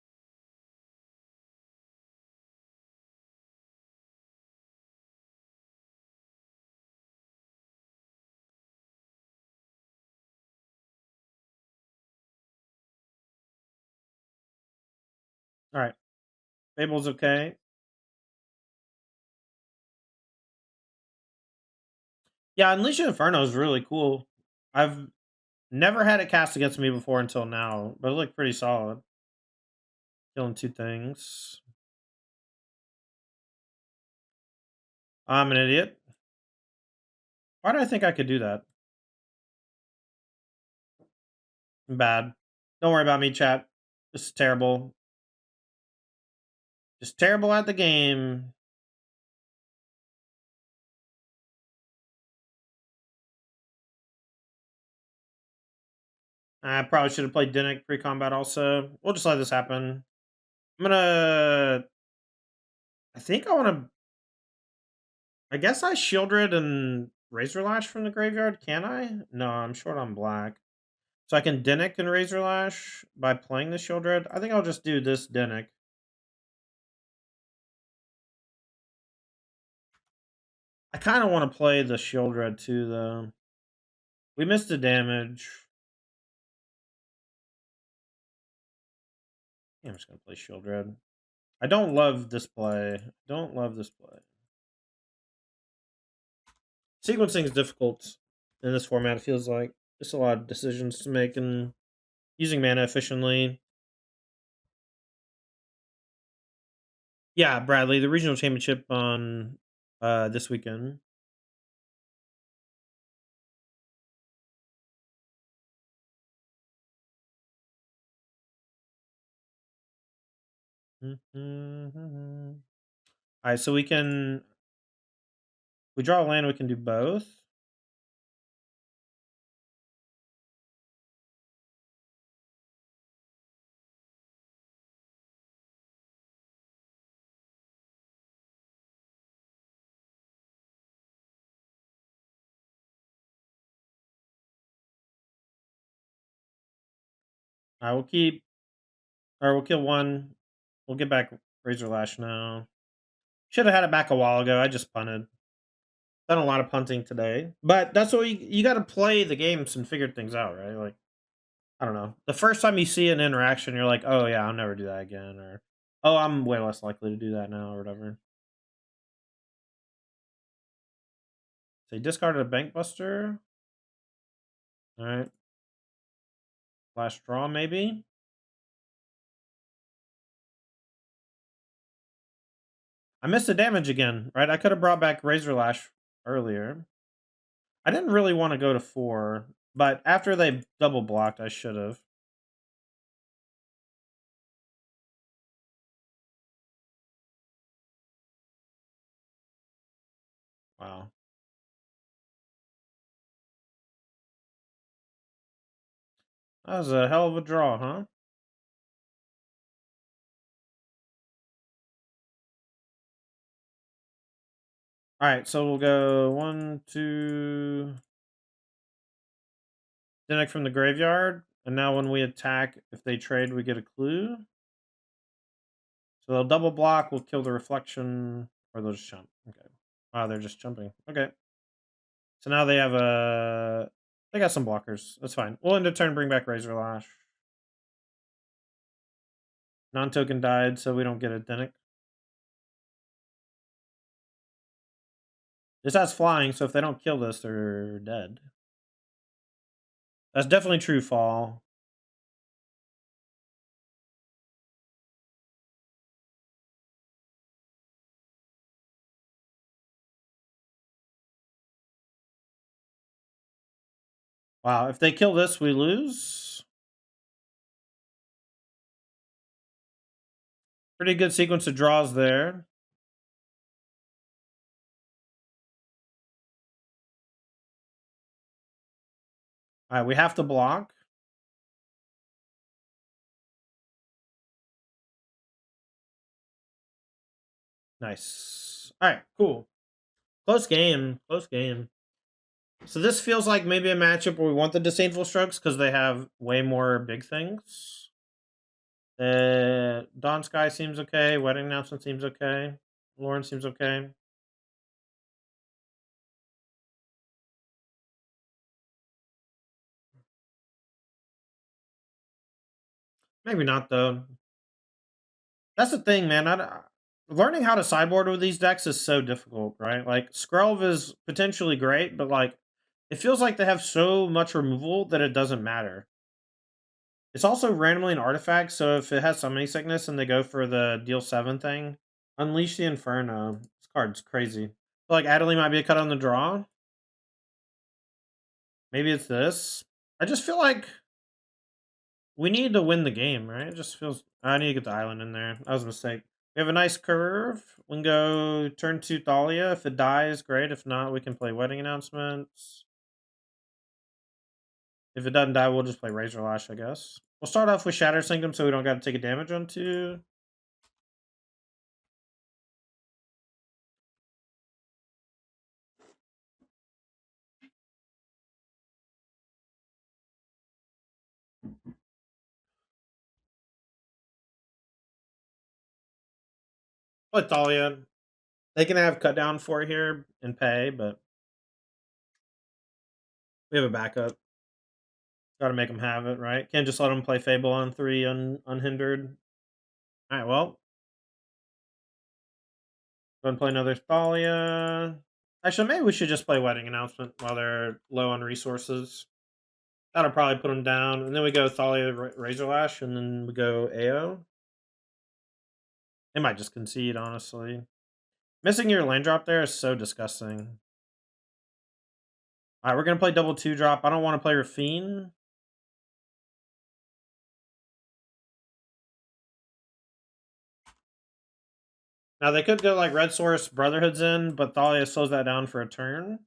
Alright. Fable's okay. Yeah, Unleash Inferno is really cool. I've never had it cast against me before until now, but it looked pretty solid. Killing 2 things. I'm an idiot. Why do I think I could do that? I'm bad. Don't worry about me, chat. This is terrible. Just terrible at the game. I probably should have played Dinnick pre-combat also. We'll just let this happen. I'm gonna... I think I want to... I guess I Shieldred and Razor Lash from the graveyard. Can I? No, I'm short on black. So I can Dinnick and Razor Lash by playing the Shieldred. I think I'll just do this Dinnick. I kind of want to play the Shieldred too, though. We missed the damage. Yeah, I'm just going to play Shieldred. I don't love this play. Don't love this play. Sequencing is difficult in this format, it feels like. There's a lot of decisions to make and using mana efficiently. Yeah, Bradley, the regional championship on this weekend. Alright, so we draw a land, we can do both. I will keep, or we'll kill one. We'll get back Razor Lash now. Should have had it back a while ago. I just punted. Done a lot of punting today, but that's what you got to play the games and figure things out, right? Like, I don't know. The first time you see an interaction, you're like, oh yeah, I'll never do that again, or oh, I'm way less likely to do that now, or whatever. So you discarded a Bank Buster. All right. Last draw, maybe. I missed the damage again, right? I could have brought back Razor Lash earlier. I didn't really want to go to 4, but after they double blocked, I should have. Wow. That was a hell of a draw, huh? All right, so we'll go 1, 2. Disconnect from the graveyard, and now when we attack, if they trade, we get a clue. So they'll double block. We'll kill the reflection, or they'll just jump. Okay. Wow, they're just jumping. Okay. So now they have a. They got some blockers. That's fine. We'll end a turn. Bring back Razor Lash. Non-token died, so we don't get a Denic. This has flying, so if they don't kill this, they're dead. That's definitely true fall. Wow, if they kill this, we lose. Pretty good sequence of draws there. All right, we have to block. Nice. All right, cool. Close game. Close game. So this feels like maybe a matchup where we want the Disdainful Strokes because they have way more big things. Dawn Sky seems okay. Wedding Announcement seems okay. Lauren seems okay. Maybe not though. That's the thing, man. Learning how to sideboard with these decks is so difficult, right? Like Skrelv is potentially great, but like it feels like they have so much removal that it doesn't matter. It's also randomly an artifact, so if it has summoning sickness and they go for the deal 7 thing, Unleash the Inferno. This card's crazy. Like Adelie might be a cut on the draw. Maybe it's this. I just feel like we need to win the game, right? It just feels. I need to get the island in there. That was a mistake. We have a nice curve. We can go turn 2 Thalia. If it dies, great. If not, we can play Wedding Announcements. If it doesn't die, we'll just play Razor Lash, I guess. We'll start off with Shatter Sanctum so we don't got to take a damage on 2. Play Thalia. They can have cut down for here and pay, but we have a backup. Got to make them have it, right? Can't just let them play Fable on 3 unhindered. All right, well, go and play another Thalia. Actually, maybe we should just play Wedding Announcement while they're low on resources. That'll probably put them down. And then we go Thalia Razor Lash, and then we go AO. They might just concede, honestly. Missing your land drop there is so disgusting. All right, we're going to play double 2 drop. I don't want to play Rafine. Now they could go like Red Source Brotherhood's in, but Thalia slows that down for a turn.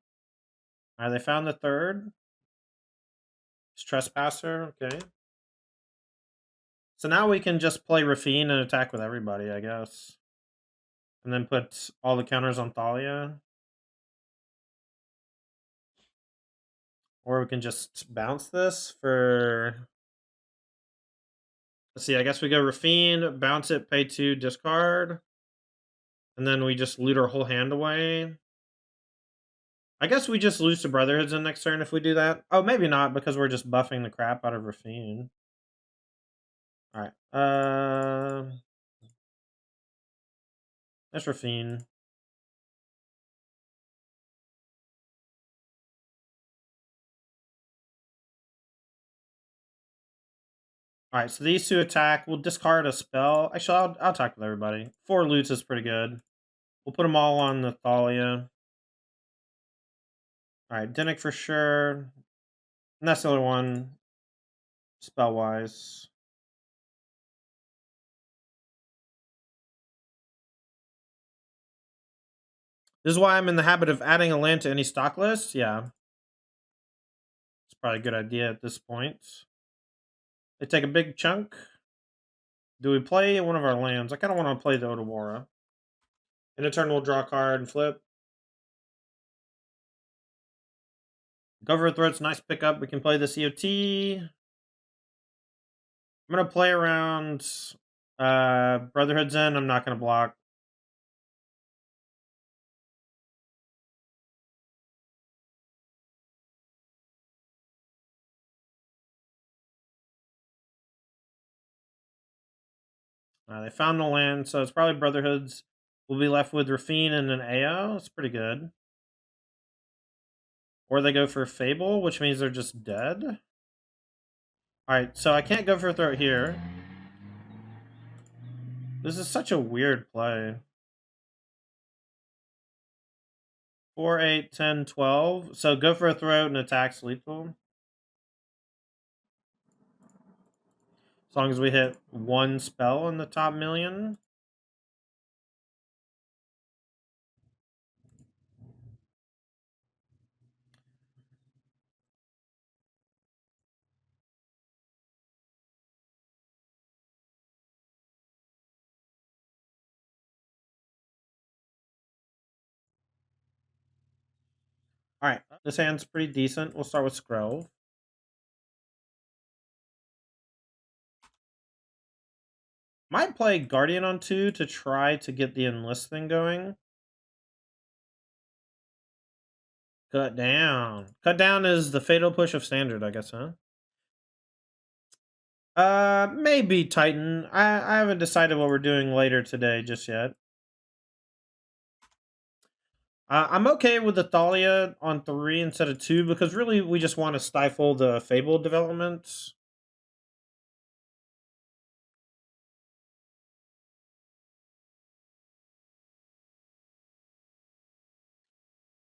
Alright, they found the third. It's Trespasser, okay. So now we can just play Rafine and attack with everybody, I guess. And then put all the counters on Thalia. Or we can just bounce this for... Let's see, I guess we go Rafine, bounce it, pay 2, discard. And then we just loot our whole hand away. I guess we just lose to Brotherhoods in next turn if we do that. Oh, maybe not, because we're just buffing the crap out of Rafine. Alright. That's Rafine. Alright, so these two attack. We'll discard a spell. Actually, I'll attack with everybody. 4 loots is pretty good. We'll put them all on the Thalia. Alright, Dinnick for sure. And that's the other one. Spell-wise. This is why I'm in the habit of adding a land to any stock list. Yeah. It's probably a good idea at this point. They take a big chunk. Do we play one of our lands? I kind of want to play the Otawara. In a turn, we'll draw a card and flip. Governor Throat's nice pickup. We can play the COT. I'm going to play around Brotherhood's End. I'm not going to block. They found the land, so it's probably Brotherhoods. We'll be left with Rafine and an AO. It's pretty good. Or they go for Fable, which means they're just dead. Alright, so I can't go for Throat here. This is such a weird play. 4, 8, 10, 12. So go for a Throat and attack's lethal. As long as we hit one spell in the top million. Alright, this hand's pretty decent. We'll start with Scroll. Might play Guardian on 2 to try to get the enlist thing going. Cut down. Cut down is the fatal push of standard, I guess, huh? Maybe Titan. I haven't decided what we're doing later today just yet. I'm okay with the Thalia on 3 instead of 2 because really we just want to stifle the Fable development.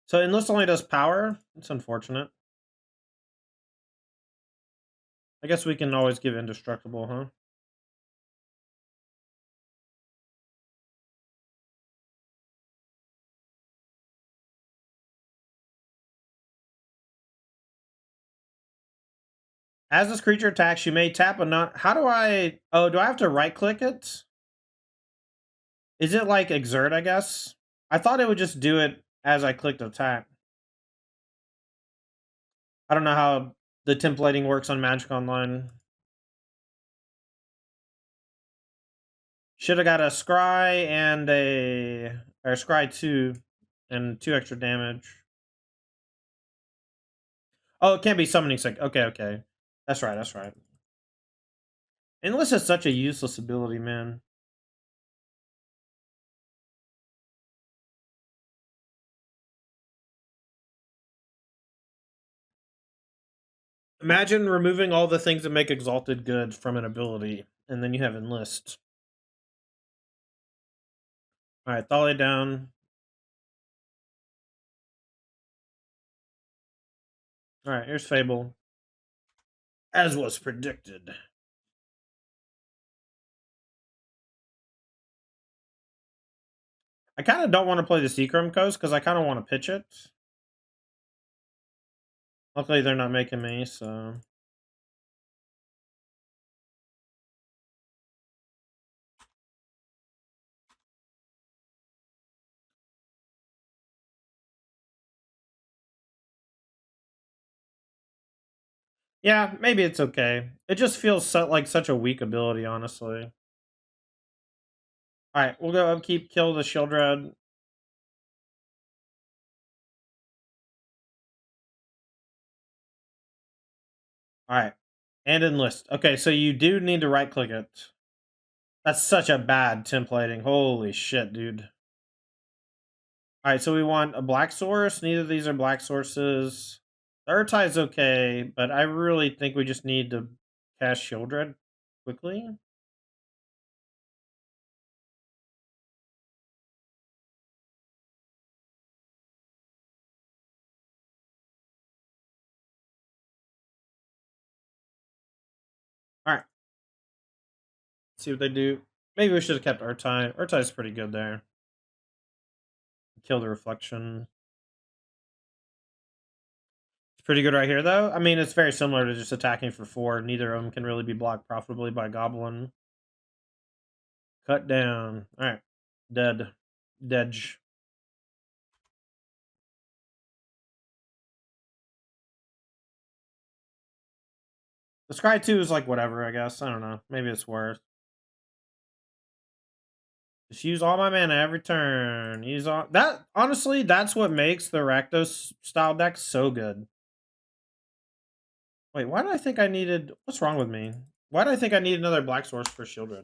So enlist only does power. It's unfortunate. I guess we can always give indestructible, huh? As this creature attacks, you may tap a not. How do I? Oh, do I have to right click it? Is it like exert? I guess I thought it would just do it as I clicked attack. I don't know how the templating works on Magic Online. Should have got a scry and or scry 2 and 2 extra damage. Oh, it can't be summoning sick. Okay, okay. That's right, that's right. Endless is such a useless ability, man. Imagine removing all the things that make Exalted good from an ability, and then you have Enlist. Alright, Thalia down. Alright, here's Fable. As was predicted. I kind of don't want to play the Seachrome Coast because I kind of want to pitch it. Luckily, they're not making me, so. Yeah, maybe it's okay. It just feels like such a weak ability, honestly. All right, we'll go upkeep, kill the Shieldred. All right, and enlist. Okay, so you do need to right click it. That's such a bad templating. Holy shit, dude. All right, so we want a black source. Neither of these are black sources. The Urtai is okay, but I really think we just need to cast Shieldred quickly. All right, see what they do. Maybe we should have kept Urtai. Urtai's pretty good there. Kill the reflection. It's pretty good right here, though. I mean, it's very similar to just attacking for 4. Neither of them can really be blocked profitably by Goblin. Cut down. All right. Dead. Dedge. The Scry 2 is like whatever, I guess. I don't know. Maybe it's worse. Just use all my mana every turn. Use all that. Honestly, that's what makes the Rakdos style deck so good. Wait, why did I think I needed? What's wrong with me? Why did I think I need another black source for Shieldred?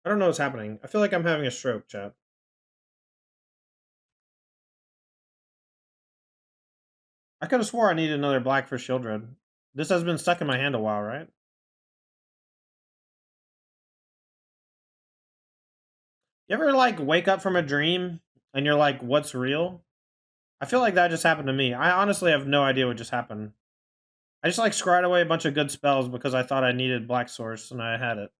I don't know what's happening. I feel like I'm having a stroke, chat. I could have swore I needed another black for Shieldred. This has been stuck in my hand a while, right? You ever like wake up from a dream and you're like, what's real? I feel like that just happened to me. I honestly have no idea what just happened. I just like scryed away a bunch of good spells because I thought I needed black source and I had it.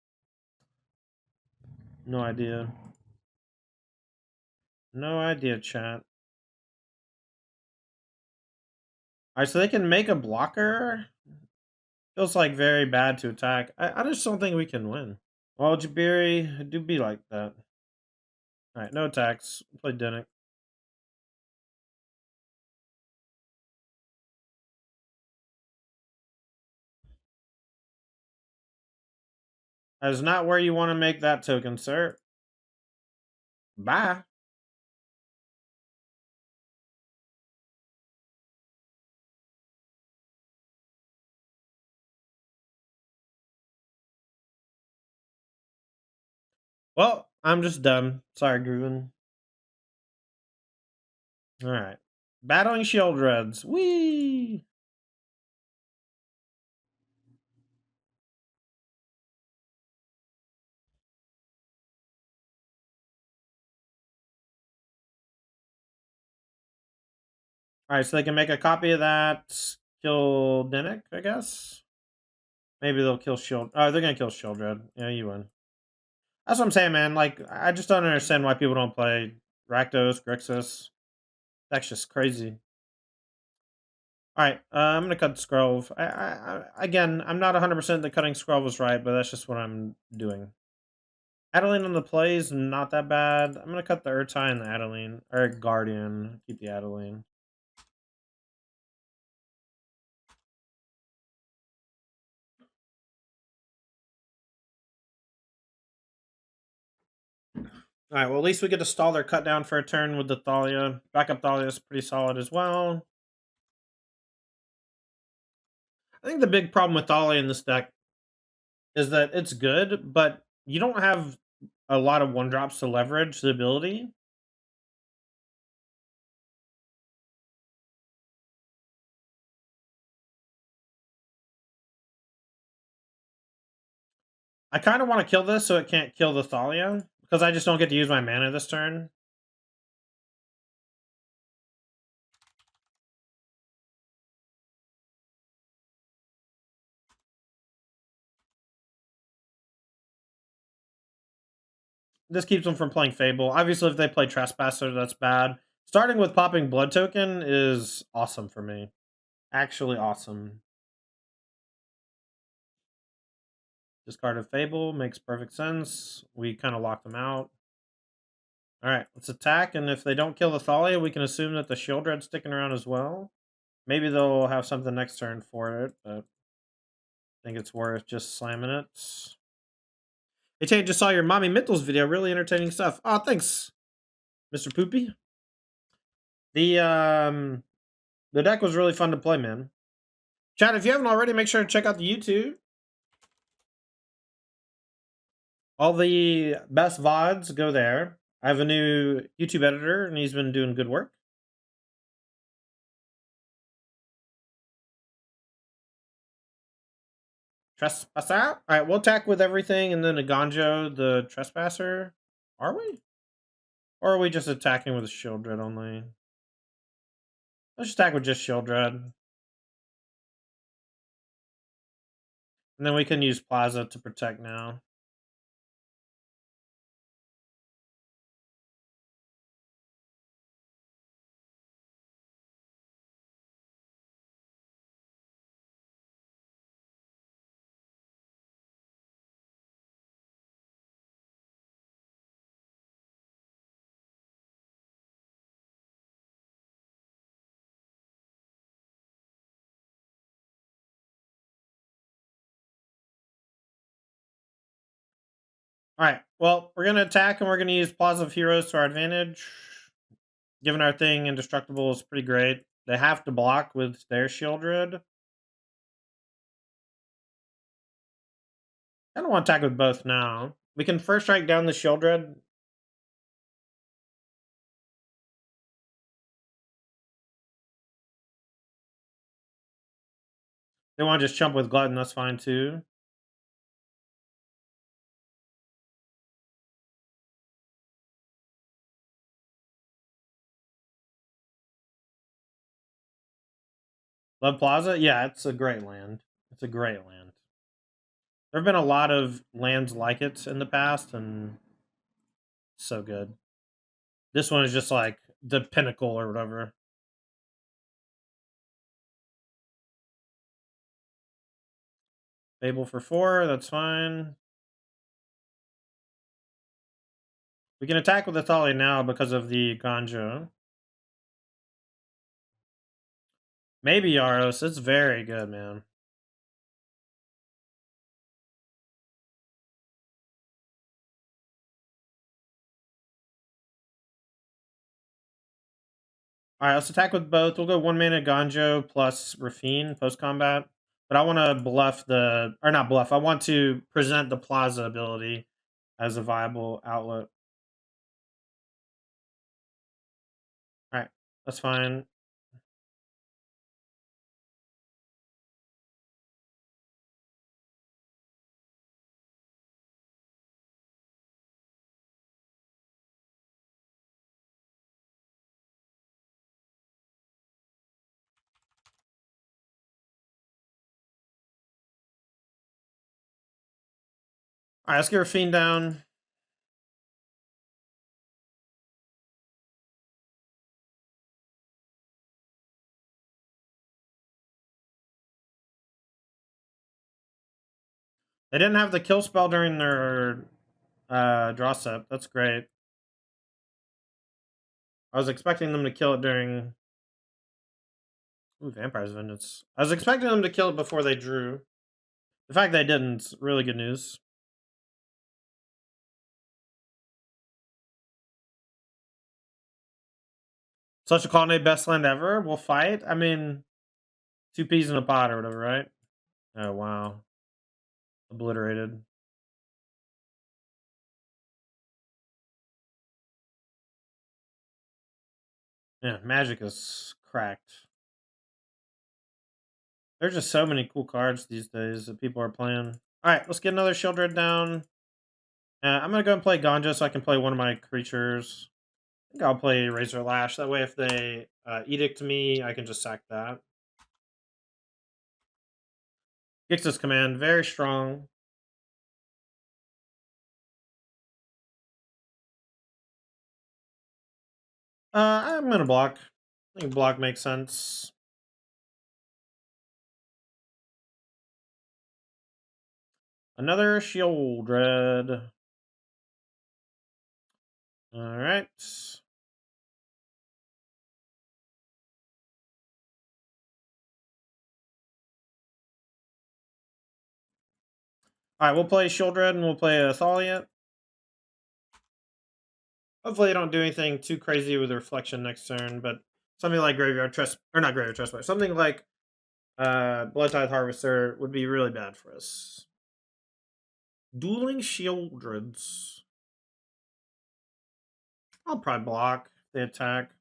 No idea. No idea, chat. Alright, so they can make a blocker. Feels like very bad to attack. I just don't think we can win. Well, Jabiri, do be like that. Alright, no attacks. Play Dinnick. That is not where you want to make that token, sir. Bye. Well, I'm just dumb. Sorry, Groovin. Alright. Battling Shieldreds. Whee! Alright, so they can make a copy of that. Kill Dinnick, I guess. Maybe they'll kill Shield. Oh, they're gonna kill Shieldred. Yeah, you win. That's what I'm saying, man. Like, I just don't understand why people don't play Rakdos, Grixis. That's just crazy. Alright, I'm gonna cut Scrove. Again, I'm not 100% that cutting Scrove was right, but that's just what I'm doing. Adeline on the play is not that bad. I'm gonna cut the Urtai and the Adeline. Or Guardian. Keep the Adeline. Alright, well, at least we get to stall their cut down for a turn with the Thalia. Backup Thalia is pretty solid as well. I think the big problem with Thalia in this deck is that it's good, but you don't have a lot of one drops to leverage the ability. I kind of want to kill this so it can't kill the Thalia, because I just don't get to use my mana this turn. This keeps them from playing Fable. Obviously, if they play Trespasser, that's bad. Starting with popping Blood Token is awesome for me. Actually awesome. Discarded Fable makes perfect sense. We kind of lock them out. All right, let's attack, and if they don't kill the Thalia, we can assume that the Shield Red's sticking around as well. Maybe they'll have something next turn for it, but I think it's worth just slamming it. Hey, Tate, just saw your Mommy Mithel's video. Really entertaining stuff. Oh, thanks, Mr. Poopy. The deck was really fun to play, man. Chat, if you haven't already, make sure to check out the YouTube. All the best VODs go there. I have a new YouTube editor, and he's been doing good work. Trespasser. All right, we'll attack with everything, and then a Ganjo, the Trespasser. Are we? Or are we just attacking with a Shield Dread only? Let's attack with just Shield Dread. And then we can use Plaza to protect now. All right, well, we're going to attack, and we're going to use Plaza of Heroes to our advantage. Given our thing indestructible is pretty great. They have to block with their Shield Dread. I don't want to attack with both now. We can first strike down the Shield Dread. They want to just jump with Glutton, that's fine too. Love Plaza? Yeah, it's a great land. It's a great land. There have been a lot of lands like it in the past, and so good. This one is just like the pinnacle or whatever. Fable for 4, that's fine. We can attack with the Thalia now because of the Ganja. Maybe Yaros. It's very good, man. Alright, let's attack with both. We'll go 1 mana Ganjo plus Rafine post combat. But I want to bluff the. Or not bluff. I want to present the Plaza ability as a viable outlet. Alright, that's fine. Alright, let's get Rafine down. They didn't have the kill spell during their draw step. That's great. I was expecting them to kill it during. Ooh, Vampire's Vengeance. I was expecting them to kill it before they drew. The fact they didn't, really good news. Such a colonnade best land ever. We'll fight. I mean, 2 peas in a pod or whatever, right? Oh, wow. Obliterated. Yeah, Magic is cracked. There's just so many cool cards these days that people are playing. Alright, let's get another Shield Red down. I'm going to go and play Ganja so I can play one of my creatures. I think I'll play Razor Lash. That way if they edict me, I can just sack that. Gix's Command, very strong. I'm gonna block. I think block makes sense. Another shield red. All right. All right, we'll play shield red and we'll play a Thalia. Hopefully, they don't do anything too crazy with the reflection next turn, but something like graveyard trust or not graveyard trust, but something like Blood Tithe Harvester would be really bad for us. Dueling Shieldreds. I'll probably block the attack.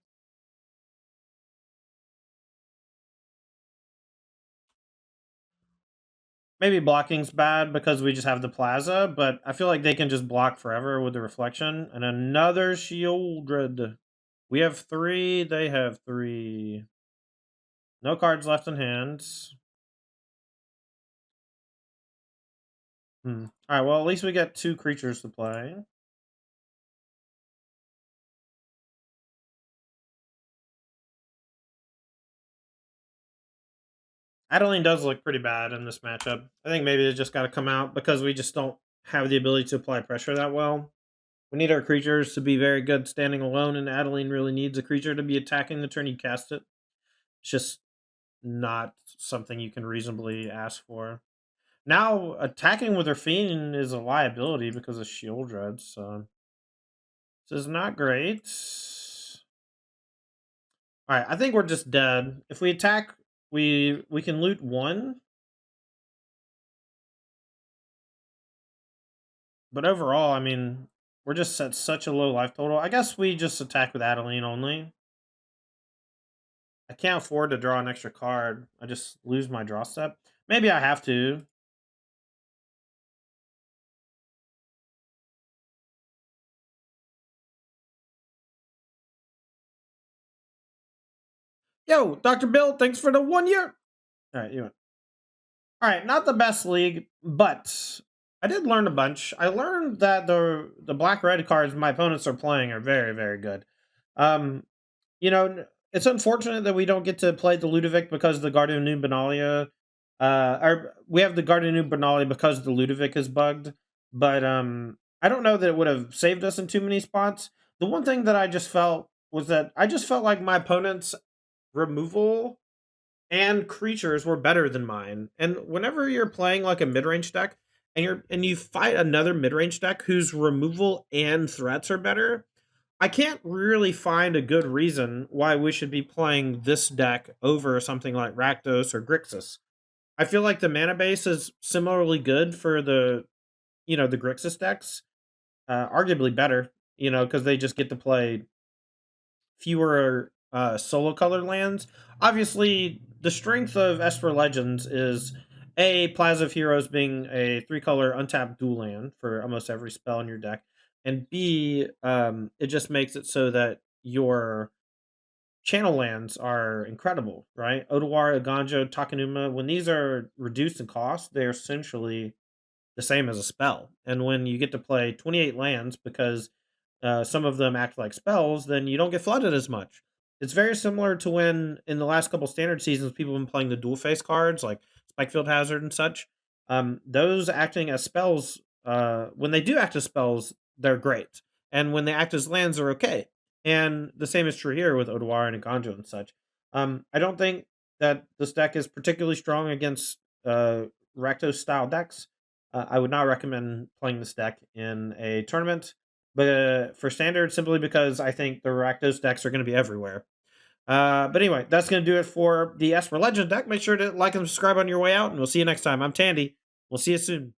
Maybe blocking's bad because we just have the plaza, but I feel like they can just block forever with the reflection. And another Shieldred. We have 3, they have 3. No cards left in hand. Alright, well, at least we get 2 creatures to play. Adeline does look pretty bad in this matchup. I think maybe it just got to come out because we just don't have the ability to apply pressure that well. We need our creatures to be very good standing alone, and Adeline really needs a creature to be attacking the turn you cast it. It's just not something you can reasonably ask for. Now, attacking with her Fiend is a liability because of Shield Dread, so this is not great. Alright, I think we're just dead. If we attack, we can loot 1. But overall, I mean, we're just at such a low life total. I guess we just attack with Adeline only. I can't afford to draw an extra card. I just lose my draw step. Maybe I have to. Yo, Dr. Bill, thanks for the 1 year. All right, you went. All right, not the best league, but I did learn a bunch. I learned that the black red cards my opponents are playing are very, very good. You know, it's unfortunate that we don't get to play the Ludovic because the Guardian New Benalia, or we have the Guardian New Benalia because the Ludovic is bugged. But I don't know that it would have saved us in too many spots. The one thing that I just felt was that I just felt like my opponent's removal and creatures were better than mine. And whenever you're playing like a mid-range deck and you fight another mid-range deck whose removal and threats are better, I can't really find a good reason why we should be playing this deck over something like Rakdos or Grixis. I feel like the mana base is similarly good for the Grixis decks, arguably better, because they just get to play fewer solo colored lands. Obviously, the strength of Esper Legends is Plaza of Heroes being a 3-color untapped dual land for almost every spell in your deck, and B, it just makes it so that your channel lands are incredible, right? Otawara, Aganjo, Takenuma, when these are reduced in cost, they're essentially the same as a spell. And when you get to play 28 lands because some of them act like spells, then you don't get flooded as much. It's very similar to when in the last couple standard seasons people have been playing the dual face cards like Spikefield Hazard and such. Those acting as spells, when they do act as spells, they're great. And when they act as lands, they're okay. And the same is true here with Odawara and Ganjo and such. I don't think that this deck is particularly strong against Rakdos style decks. I would not recommend playing this deck in a tournament, but for standard, simply because I think the Rakdos decks are going to be everywhere. But anyway, that's going to do it for the Esper Legend deck. Make sure to like and subscribe on your way out, and we'll see you next time. I'm Tandy. We'll see you soon.